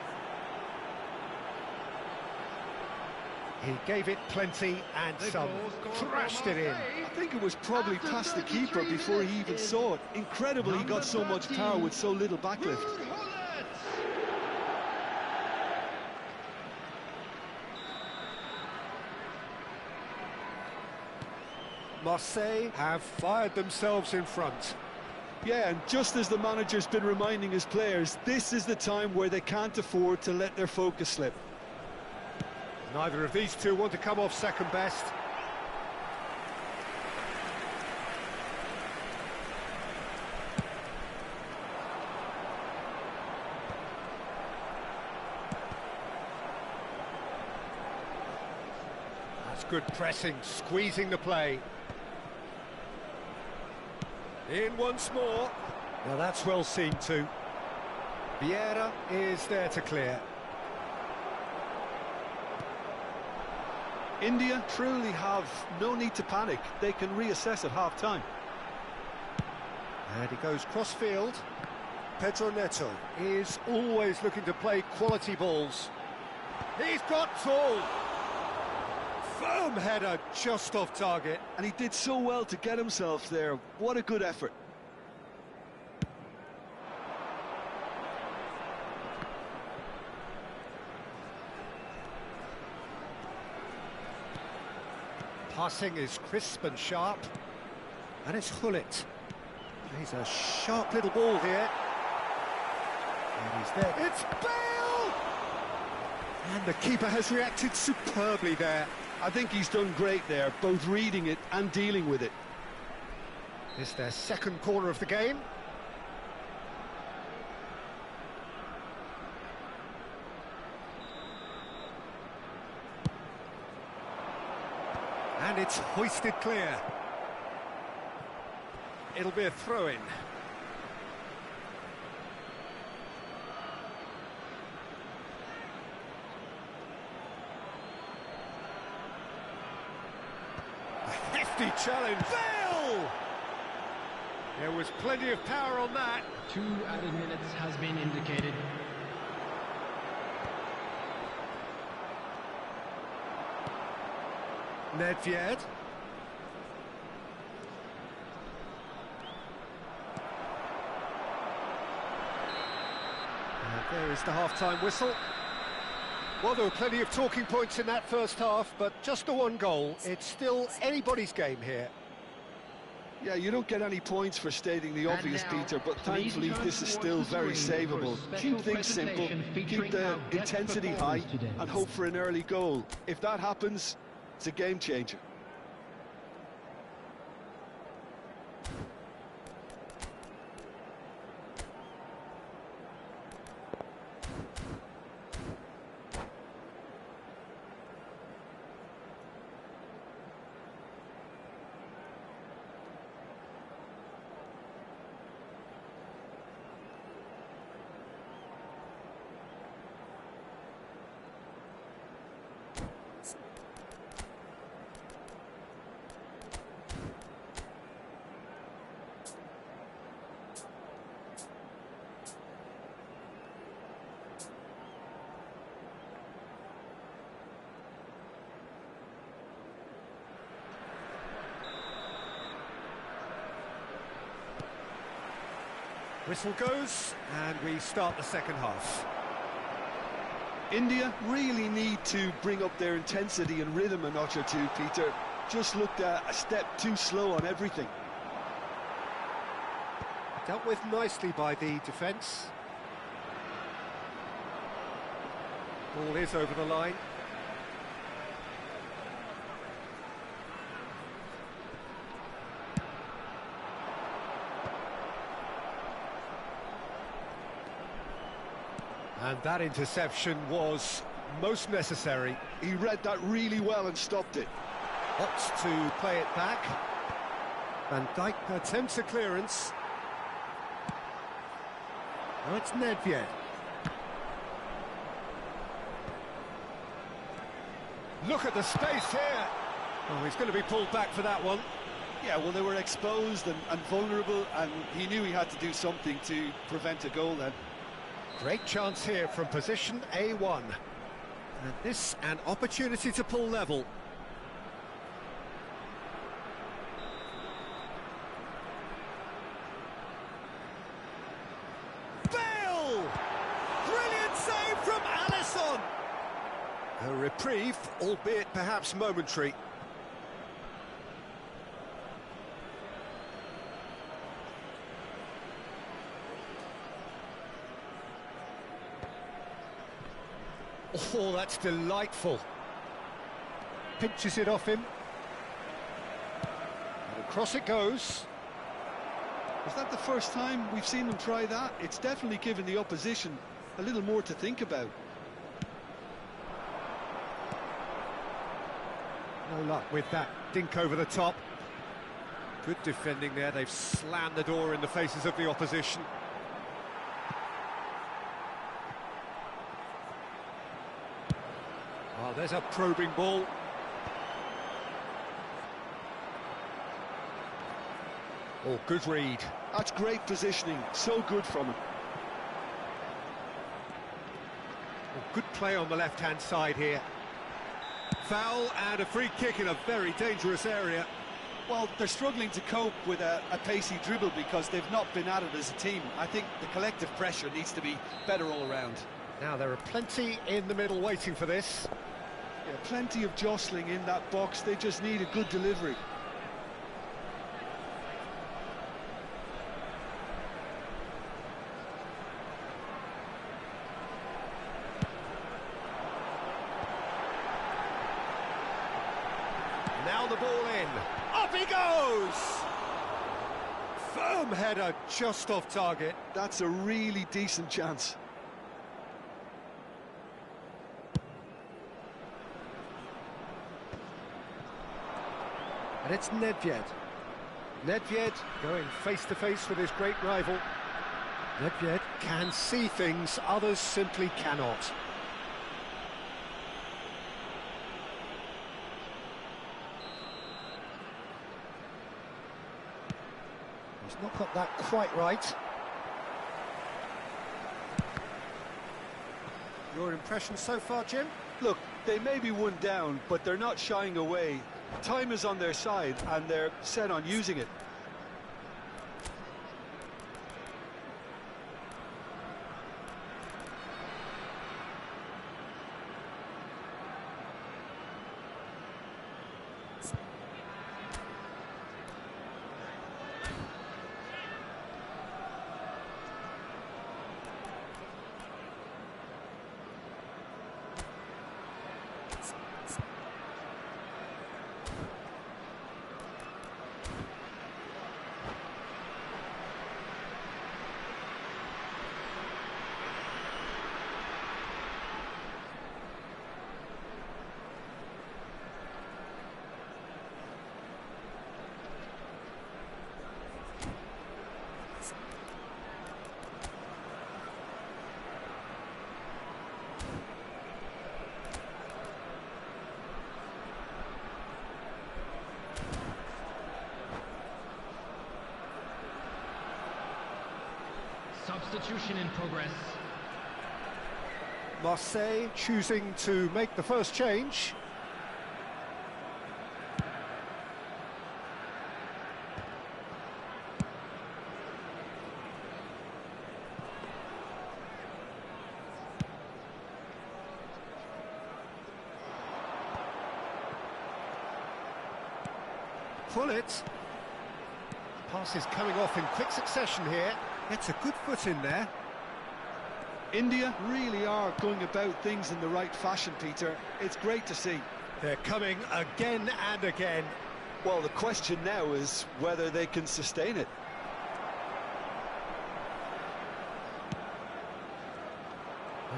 He gave it plenty and some, thrashed it in. I think it was probably past the keeper before he even saw it. Incredible he got so much power with so little backlift. Marseille have fired themselves in front. Yeah, and just as the manager's been reminding his players, this is the time where they can't afford to let their focus slip. Neither of these two want to come off second best. That's good pressing, squeezing the play. In once more. Now that's well seen too. Vieira is there to clear. India truly have no need to panic. They can reassess at half-time. And he goes cross-field. Pedro Neto is always looking to play quality balls. He's got tall. Firm header just off target. And he did so well to get himself there. What a good effort. Passing is crisp and sharp. And it's Hullet. He's a sharp little ball here. And he's there. It's Bale! And the keeper has reacted superbly there. I think he's done great there, both reading it and dealing with it. It's their second corner of the game. And it's hoisted clear. It'll be a throw-in. A hefty challenge. Bale! There was plenty of power on that. 2 added minutes has been indicated. Nedved. And there is the half-time whistle. Well, there were plenty of talking points in that first half, but just the one goal. It's still anybody's game here. Yeah, you don't get any points for stating the obvious, Peter, but thankfully this is still very savable. Keep things simple, keep the intensity high, and hope for an early goal. If that happens, it's a game changer. Whistle goes, and we start the second half. India really need to bring up their intensity and rhythm a notch or two, Peter. Just looked a step too slow on everything. Dealt with nicely by the defence. Ball is over the line. And that interception was most necessary. He read that really well and stopped it. Opts to play it back. Van Dijk attempts a clearance. Now it's Nedved. Look at the space here. Oh, he's going to be pulled back for that one. Yeah, well, they were exposed and vulnerable, and he knew he had to do something to prevent a goal then. Great chance here from position A1. And this an opportunity to pull level. Bale! Brilliant save from Alisson! A reprieve, albeit perhaps momentary. Oh, that's delightful. Pinches it off him. And across it goes. Is that the first time we've seen them try that? It's definitely given the opposition a little more to think about. No luck with that dink over the top. Good defending there. They've slammed the door in the faces of the opposition. Oh, there's a probing ball. Oh, good read. That's great positioning, so good from him. Oh, good play on the left-hand side here. Foul and a free kick in a very dangerous area. Well, they're struggling to cope with a pacey dribble because they've not been at it as a team. I think the collective pressure needs to be better all around. Now, there are plenty in the middle waiting for this. Yeah, plenty of jostling in that box. They just need a good delivery. Now the ball in. Up he goes! Firm header just off target. That's a really decent chance. And it's Nedved. Nedved going face-to-face with his great rival. Nedved can see things others simply cannot. He's not got that quite right. Your impression so far, Jim? Look, they may be one down, but they're not shying away. Time is on their side, and they're set on using it. Substitution in progress. Marseille choosing to make the first change. Pull it. Pass is coming off in quick succession here. Gets a good foot in there. India really are going about things in the right fashion, Peter. It's great to see. They're coming again and again. Well, the question now is whether they can sustain it.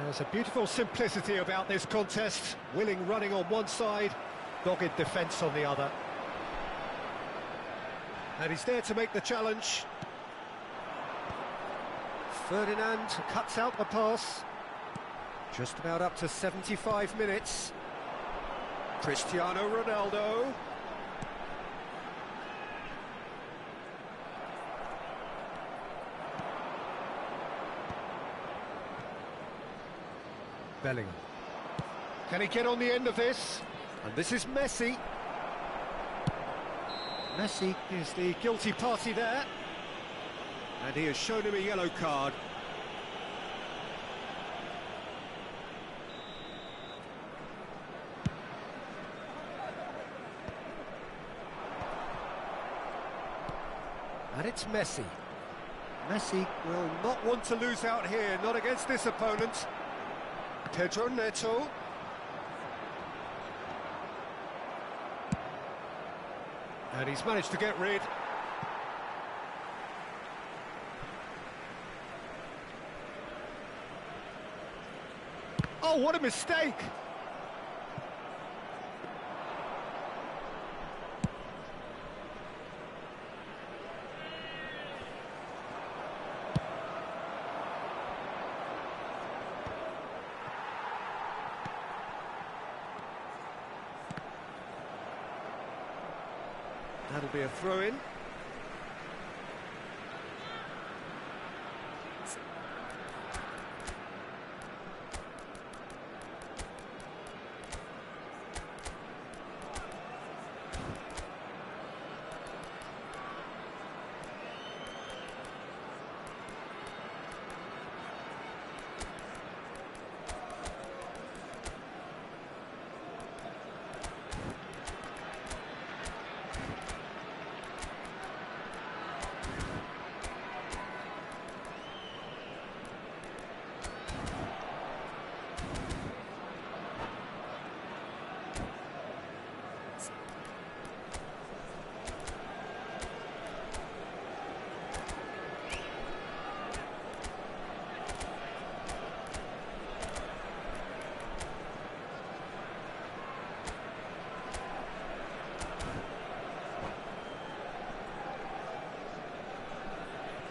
There's a beautiful simplicity about this contest. Willing running on one side, dogged defence on the other. And he's there to make the challenge. Ferdinand cuts out the pass. Just about up to 75 minutes. Cristiano Ronaldo. Bellingham. Can he get on the end of this? And this is Messi. Messi is the guilty party there. And he has shown him a yellow card. And it's Messi. Messi will not want to lose out here, not against this opponent. Pedro Neto. And he's managed to get rid. Oh, what a mistake! That'll be a throw-in.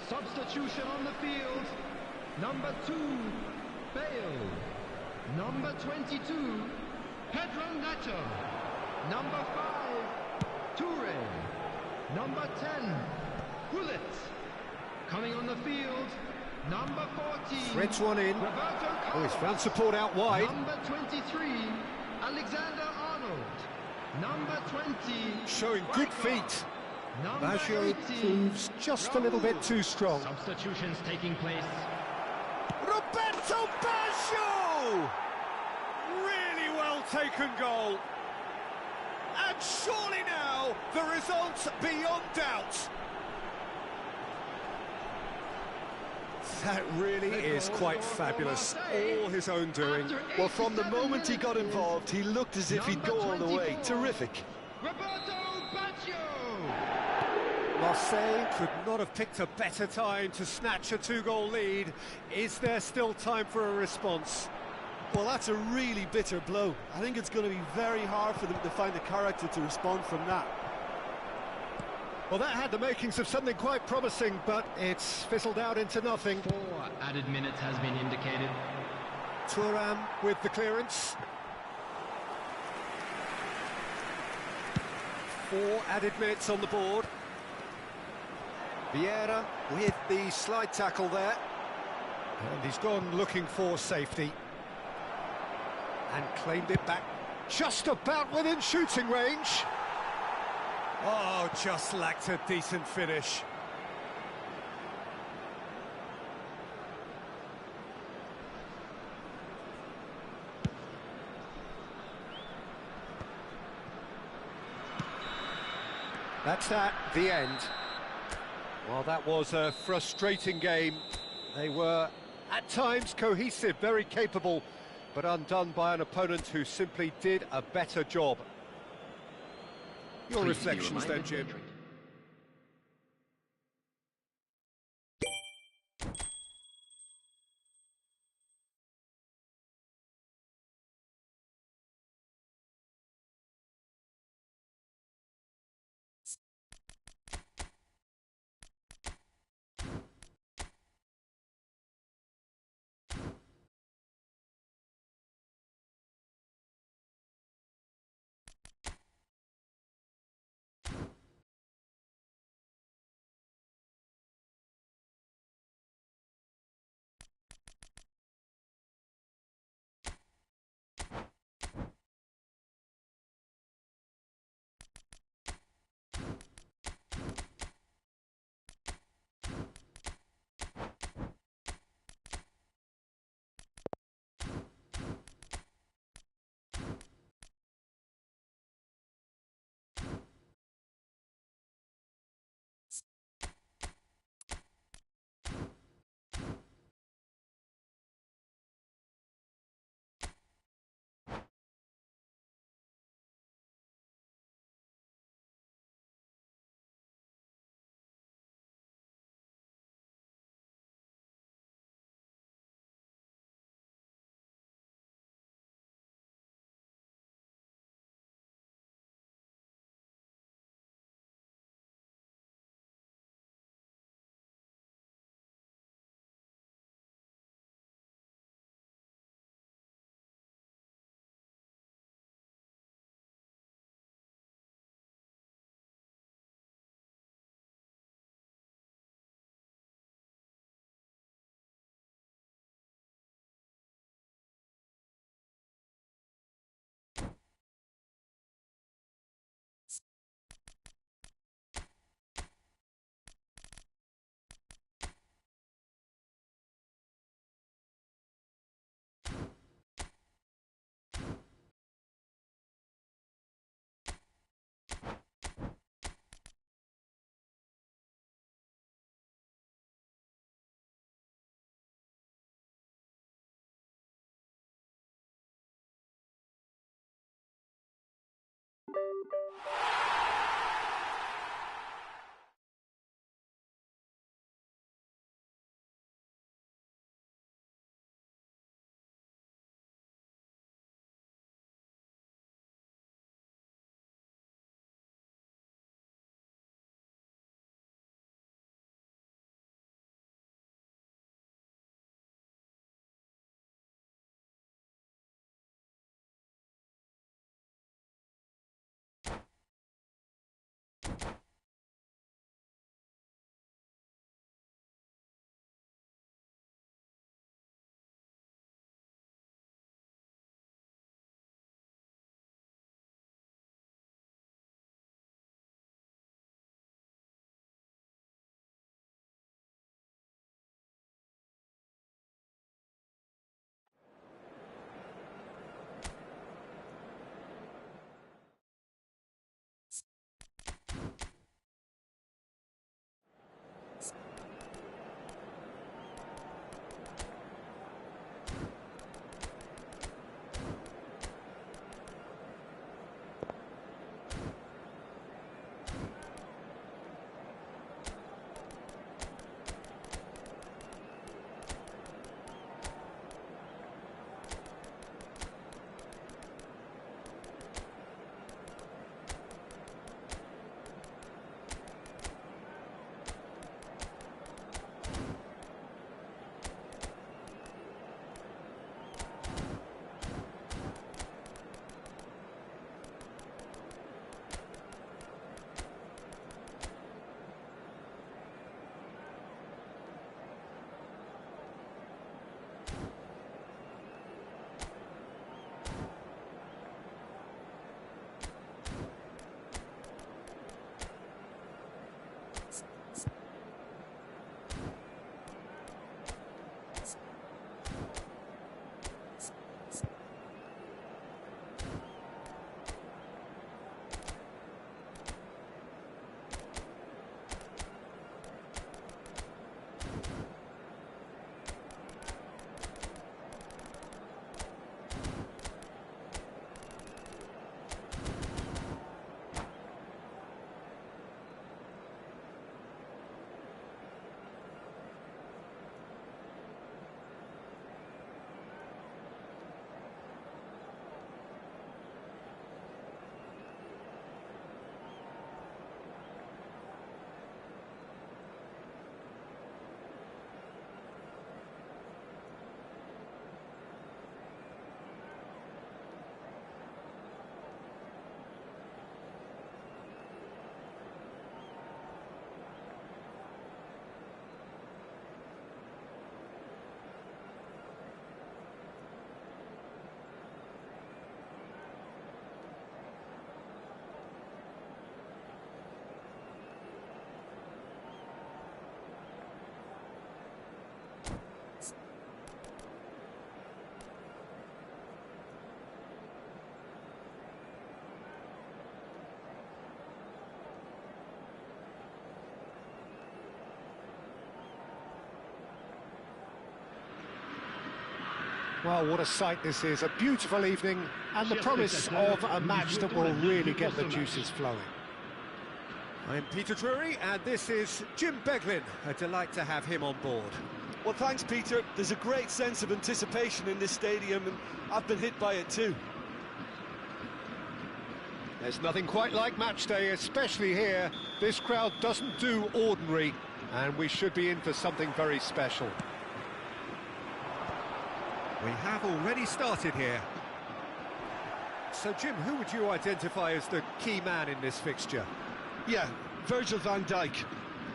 Substitution on the field. Number 2, Bale. Number 22, Pedro Neto. Number 5, Toure. Number 10, Gullit. Coming on the field, number 14. Threads one in. Roberto Oh, he's found Carlos. support out wide. Number 23, Alexander Arnold. Number 20, Showing good feet. Number Baggio 18, proves just a little bit too strong. Substitutions taking place. Roberto Baggio! Really well taken goal. And surely now, the result's beyond doubt. That really is quite fabulous. All his own doing. Well, from the moment he got involved, he looked as if he'd go all the way. Terrific. Roberto Baggio! Marseille could not have picked a better time to snatch a two-goal lead. Is there still time for a response? Well, that's a really bitter blow. I think it's going to be very hard for them to find the character to respond from that. Well, that had the makings of something quite promising, but it's fizzled out into nothing. 4 added minutes has been indicated. Thuram with the clearance. 4 added minutes on the board. Vieira with the slide tackle there. And he's gone looking for safety. And claimed it back just about within shooting range. Oh, just lacked a decent finish. That's the end. Well, that was a frustrating game. They were, at times, cohesive, very capable, but undone by an opponent who simply did a better job. Your Please be reflections then, reminded Jim? Well, what a sight this is. A beautiful evening and the promise of a match that will really get the juices flowing. I'm Peter Drury and this is Jim Beglin. A delight to have him on board. Well, thanks, Peter. There's a great sense of anticipation in this stadium, and I've been hit by it too. There's nothing quite like match day, especially here. This crowd doesn't do ordinary, and we should be in for something very special. We have already started here. So, Jim, who would you identify as the key man in this fixture? Yeah, Virgil van Dijk.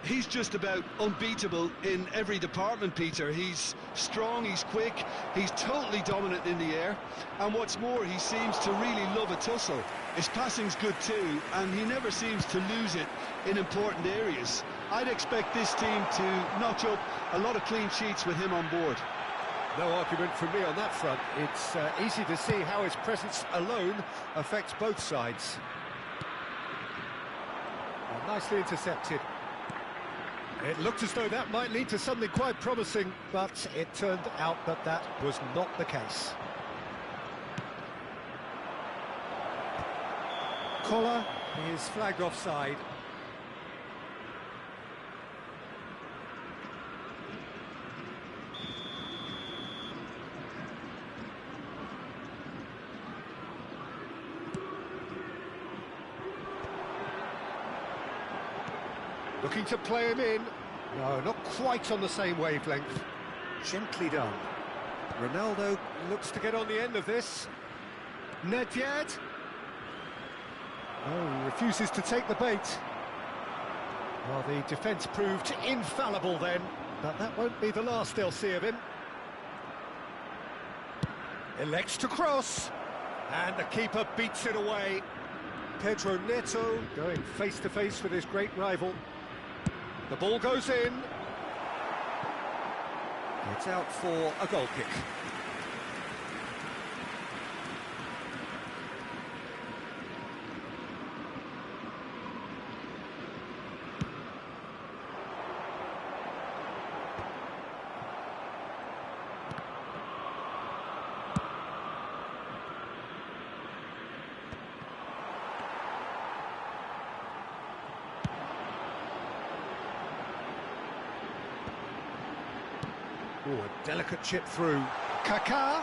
He's just about unbeatable in every department, Peter. He's strong, he's quick, he's totally dominant in the air, and what's more, he seems to really love a tussle. His passing's good too, and he never seems to lose it in important areas. I'd expect this team to notch up a lot of clean sheets with him on board. No argument from me on that front. It's easy to see how his presence alone affects both sides. Well, nicely intercepted. It looked as though that might lead to something quite promising, but it turned out that that was not the case. Collar is flagged offside. Looking to play him in. No, not quite on the same wavelength. Gently done. Ronaldo looks to get on the end of this. Nedved. Oh, he refuses to take the bait. Well, the defence proved infallible then, but that won't be the last they'll see of him. Elects to cross, and the keeper beats it away. Pedro Neto going face-to-face with his great rival. The ball goes in. It's out for a goal kick. Oh, a delicate chip through. Kaká.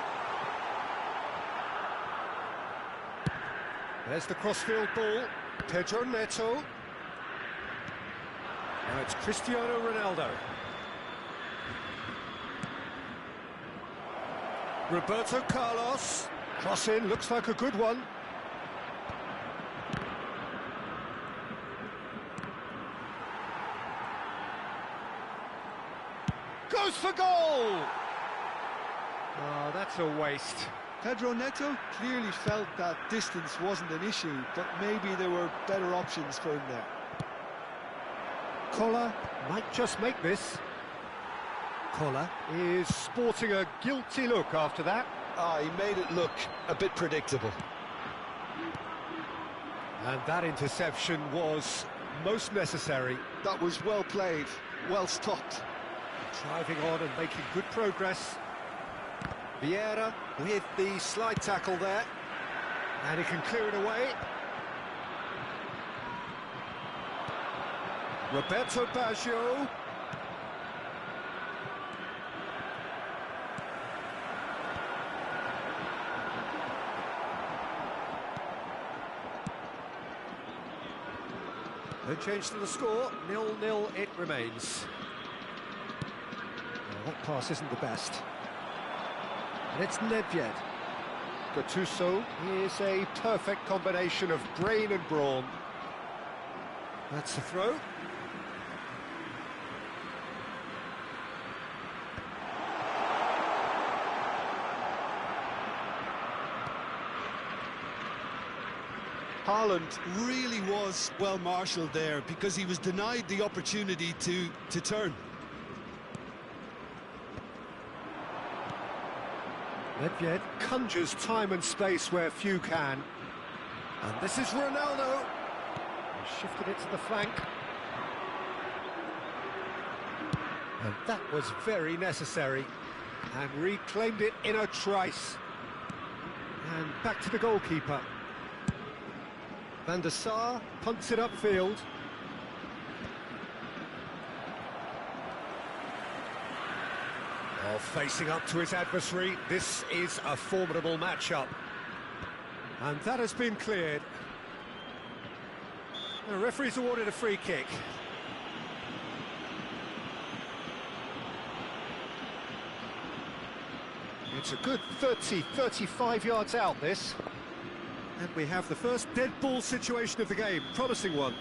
There's the crossfield ball. Pedro Neto. Now it's Cristiano Ronaldo. Roberto Carlos. Cross in, looks like a good one. Goes for goal! Oh, that's a waste. Pedro Neto clearly felt that distance wasn't an issue, but maybe there were better options for him there. Collar might just make this. Collar is sporting a guilty look after that. Ah, he made it look a bit predictable. And that interception was most necessary. That was well played, well stopped. Driving on and making good progress. Vieira with the slide tackle there. And he can clear it away. Roberto Baggio. No change to the score, 0-0 it remains. Well, that pass isn't the best. And it's Nedved. Gattuso is a perfect combination of brain and brawn. That's a throw. Haaland really was well marshalled there because he was denied the opportunity to turn. Nedved conjures time and space where few can. And this is Ronaldo. He shifted it to the flank. And that was very necessary. And reclaimed it in a trice. And back to the goalkeeper. Van der Sar punts it upfield. Well, facing up to his adversary, this is a formidable matchup. And that has been cleared. The referee's awarded a free kick. It's a good 35 yards out, this. And we have the first dead ball situation of the game, promising one.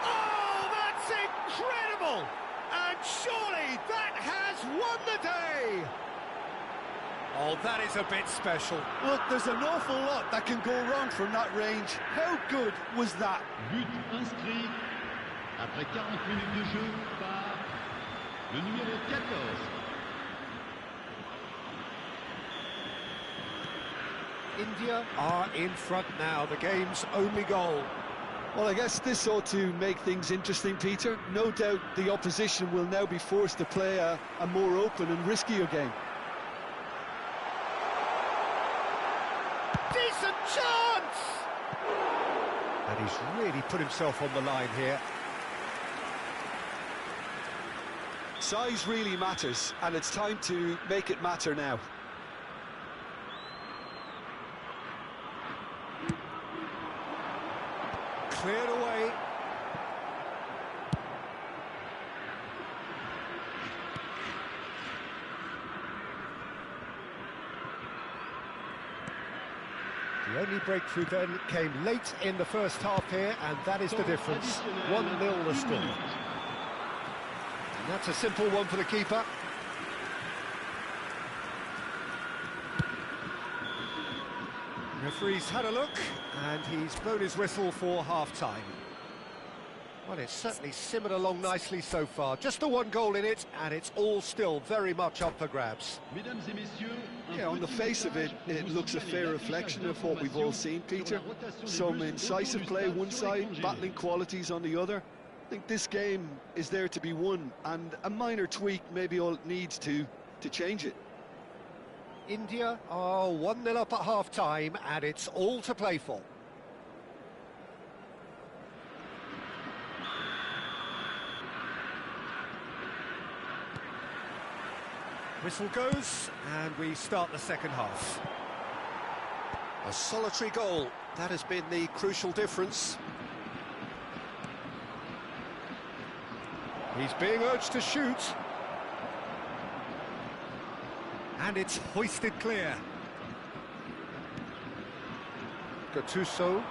Oh, that's incredible! And surely that has won the day! Oh, that is a bit special. Look, there's an awful lot that can go wrong from that range. How good was that? But inscrit après 40 minutes de jeu par le numéro 14. India are in front now, the game's only goal. Well, I guess this ought to make things interesting, Peter. No doubt the opposition will now be forced to play a more open and riskier game. Decent chance! And he's really put himself on the line here. Size really matters, and it's time to make it matter now. Cleared away. The only breakthrough then came late in the first half here, and that is the difference. 1-0 the score. And that's a simple one for the keeper. Referee's had a look, and he's blown his whistle for half-time. Well, it's certainly simmered along nicely so far. Just the one goal in it, and it's all still very much up for grabs. Mesdames et messieurs, Yeah, on the face of it, it looks a fair reflection of what we've all seen, Peter. Some incisive play one side, battling qualities on the other. I think this game is there to be won, and a minor tweak maybe all it needs to change it. India are 1-0 up at half-time, and it's all to play for. Whistle goes, and we start the second half. A solitary goal, that has been the crucial difference. He's being urged to shoot. And it's hoisted clear. Gattuso.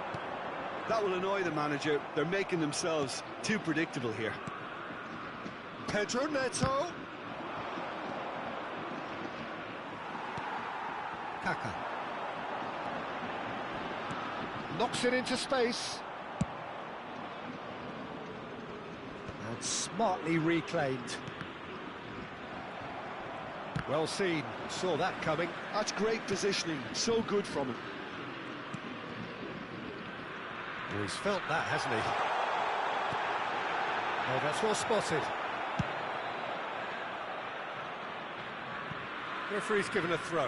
That will annoy the manager. They're making themselves too predictable here. Pedro Neto. Kaka. Knocks it into space. And smartly reclaimed. Well seen, saw that coming. That's great positioning, so good from him. Oh, he's felt that, hasn't he? Oh, that's well spotted. Referee's given a throw.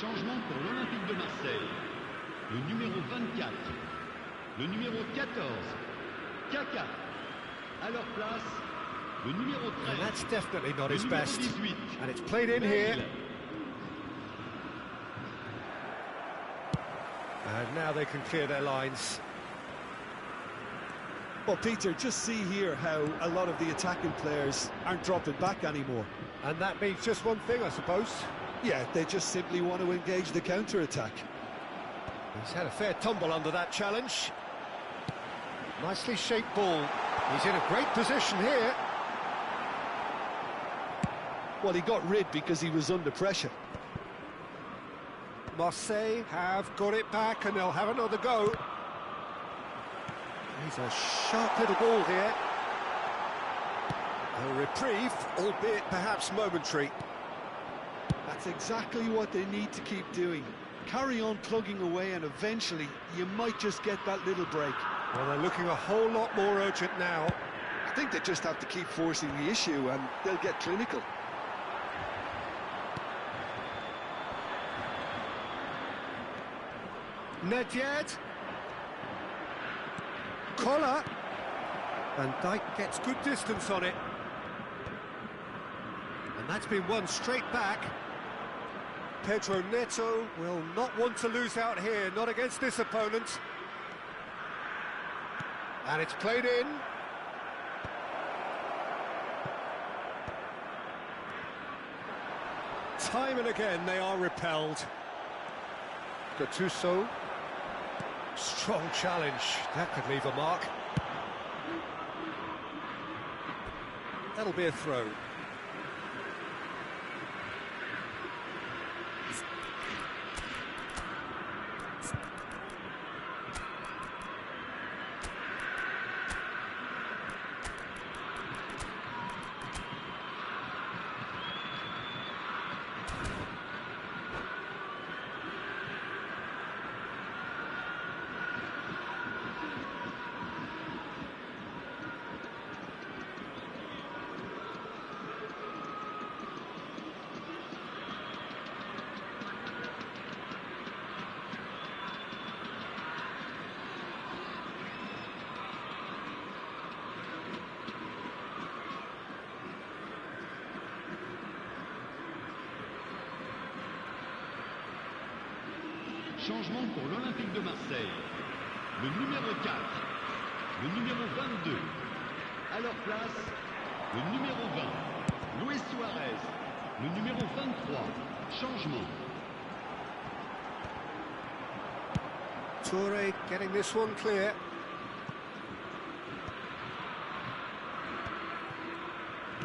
Changement pour l'Olympique de Marseille. Le numéro 24, le numéro 14, Kaka. À leur place, le numéro 13. And that's definitely not his le numéro best. 18. And it's played in here. And now they can clear their lines. Well, Peter, just see here how a lot of the attacking players aren't dropping back anymore. And that means just one thing, I suppose. Yeah, they just simply want to engage the counter-attack. He's had a fair tumble under that challenge. Nicely shaped ball. He's in a great position here. Well, he got rid because he was under pressure. Marseille have got it back and they'll have another go. He's a sharp little ball here. A reprieve, albeit perhaps momentary. That's exactly what they need to keep doing. Carry on plugging away and eventually you might just get that little break. Well, they're looking a whole lot more urgent now. I think they just have to keep forcing the issue and they'll get clinical. Nedved. Collar. Van Dijk gets good distance on it. And that's been won straight back. Pedro Neto will not want to lose out here, not against this opponent. And it's played in. Time and again they are repelled. Gattuso. Strong challenge. That could leave a mark. That'll be a throw. Changement pour l'Olympique de Marseille. Le numéro 4, le numéro 22. À leur place, le numéro 20, Luis Suarez. Le numéro 23, changement. Toure getting this one clear.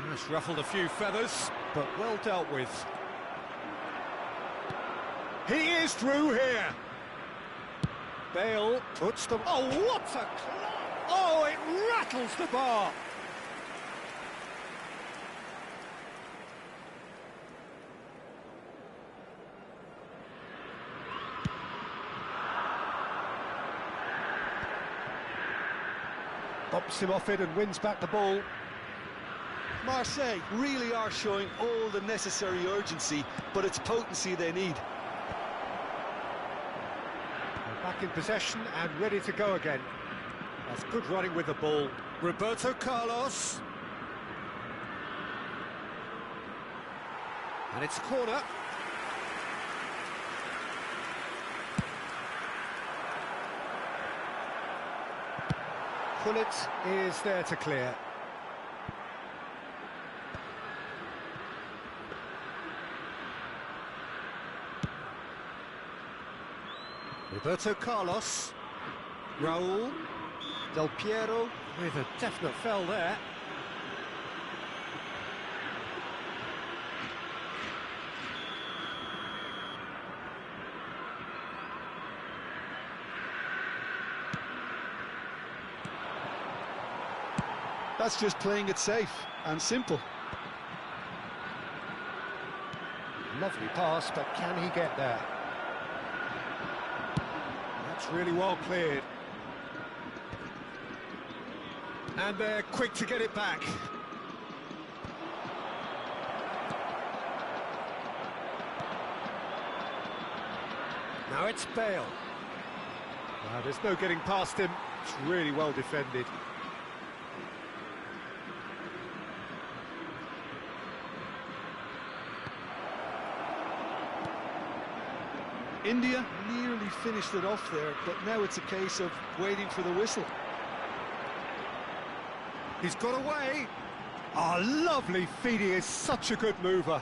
That's ruffled a few feathers, but well dealt with. He is through here. Bale puts them... Oh, what a... Oh, it rattles the bar. Bumps him off it and wins back the ball. Marseille really are showing all the necessary urgency, but it's potency they need. Back in possession and ready to go again. That's good running with the ball. Roberto Carlos. And it's a corner. Gullit is there to clear. Roberto Carlos, Raul, Del Piero with a definite foul there. That's just playing it safe and simple. Lovely pass, but can he get there? Really well cleared. And they're quick to get it back. Now it's Bale. There's no getting past him. It's really well defended. India nearly finished it off there, but now it's a case of waiting for the whistle. He's got away. Oh, lovely feed. He is such a good mover.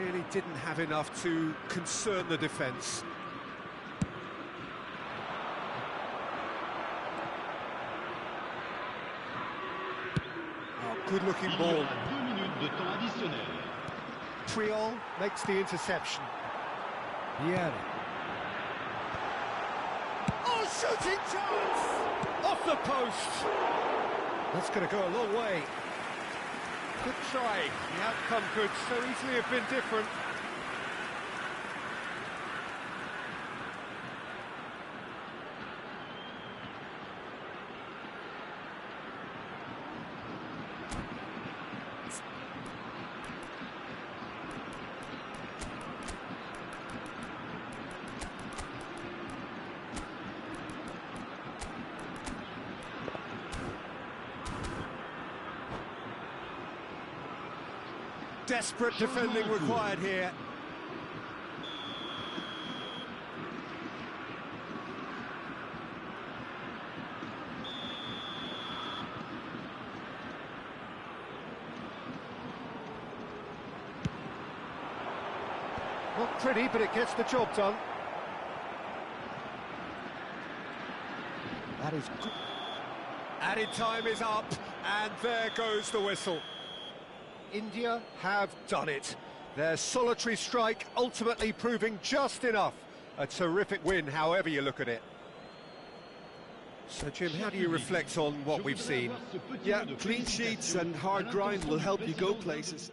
Really didn't have enough to concern the defence. Oh, good-looking Il y ball. aura 2 minutes de temps additionnel. Triol makes the interception. Yeah. Oh, shooting chance! Off the post! That's going to go a long way. Good try. The outcome could so easily have been different. Desperate defending required here. Not pretty, but it gets the job done. That is good. Added time is up, and there goes the whistle. India have done it. Their solitary strike ultimately proving just enough. A terrific win, however you look at it. So, Jim, how do you reflect on what we've seen? Yeah, clean sheets and hard grind will help you go places.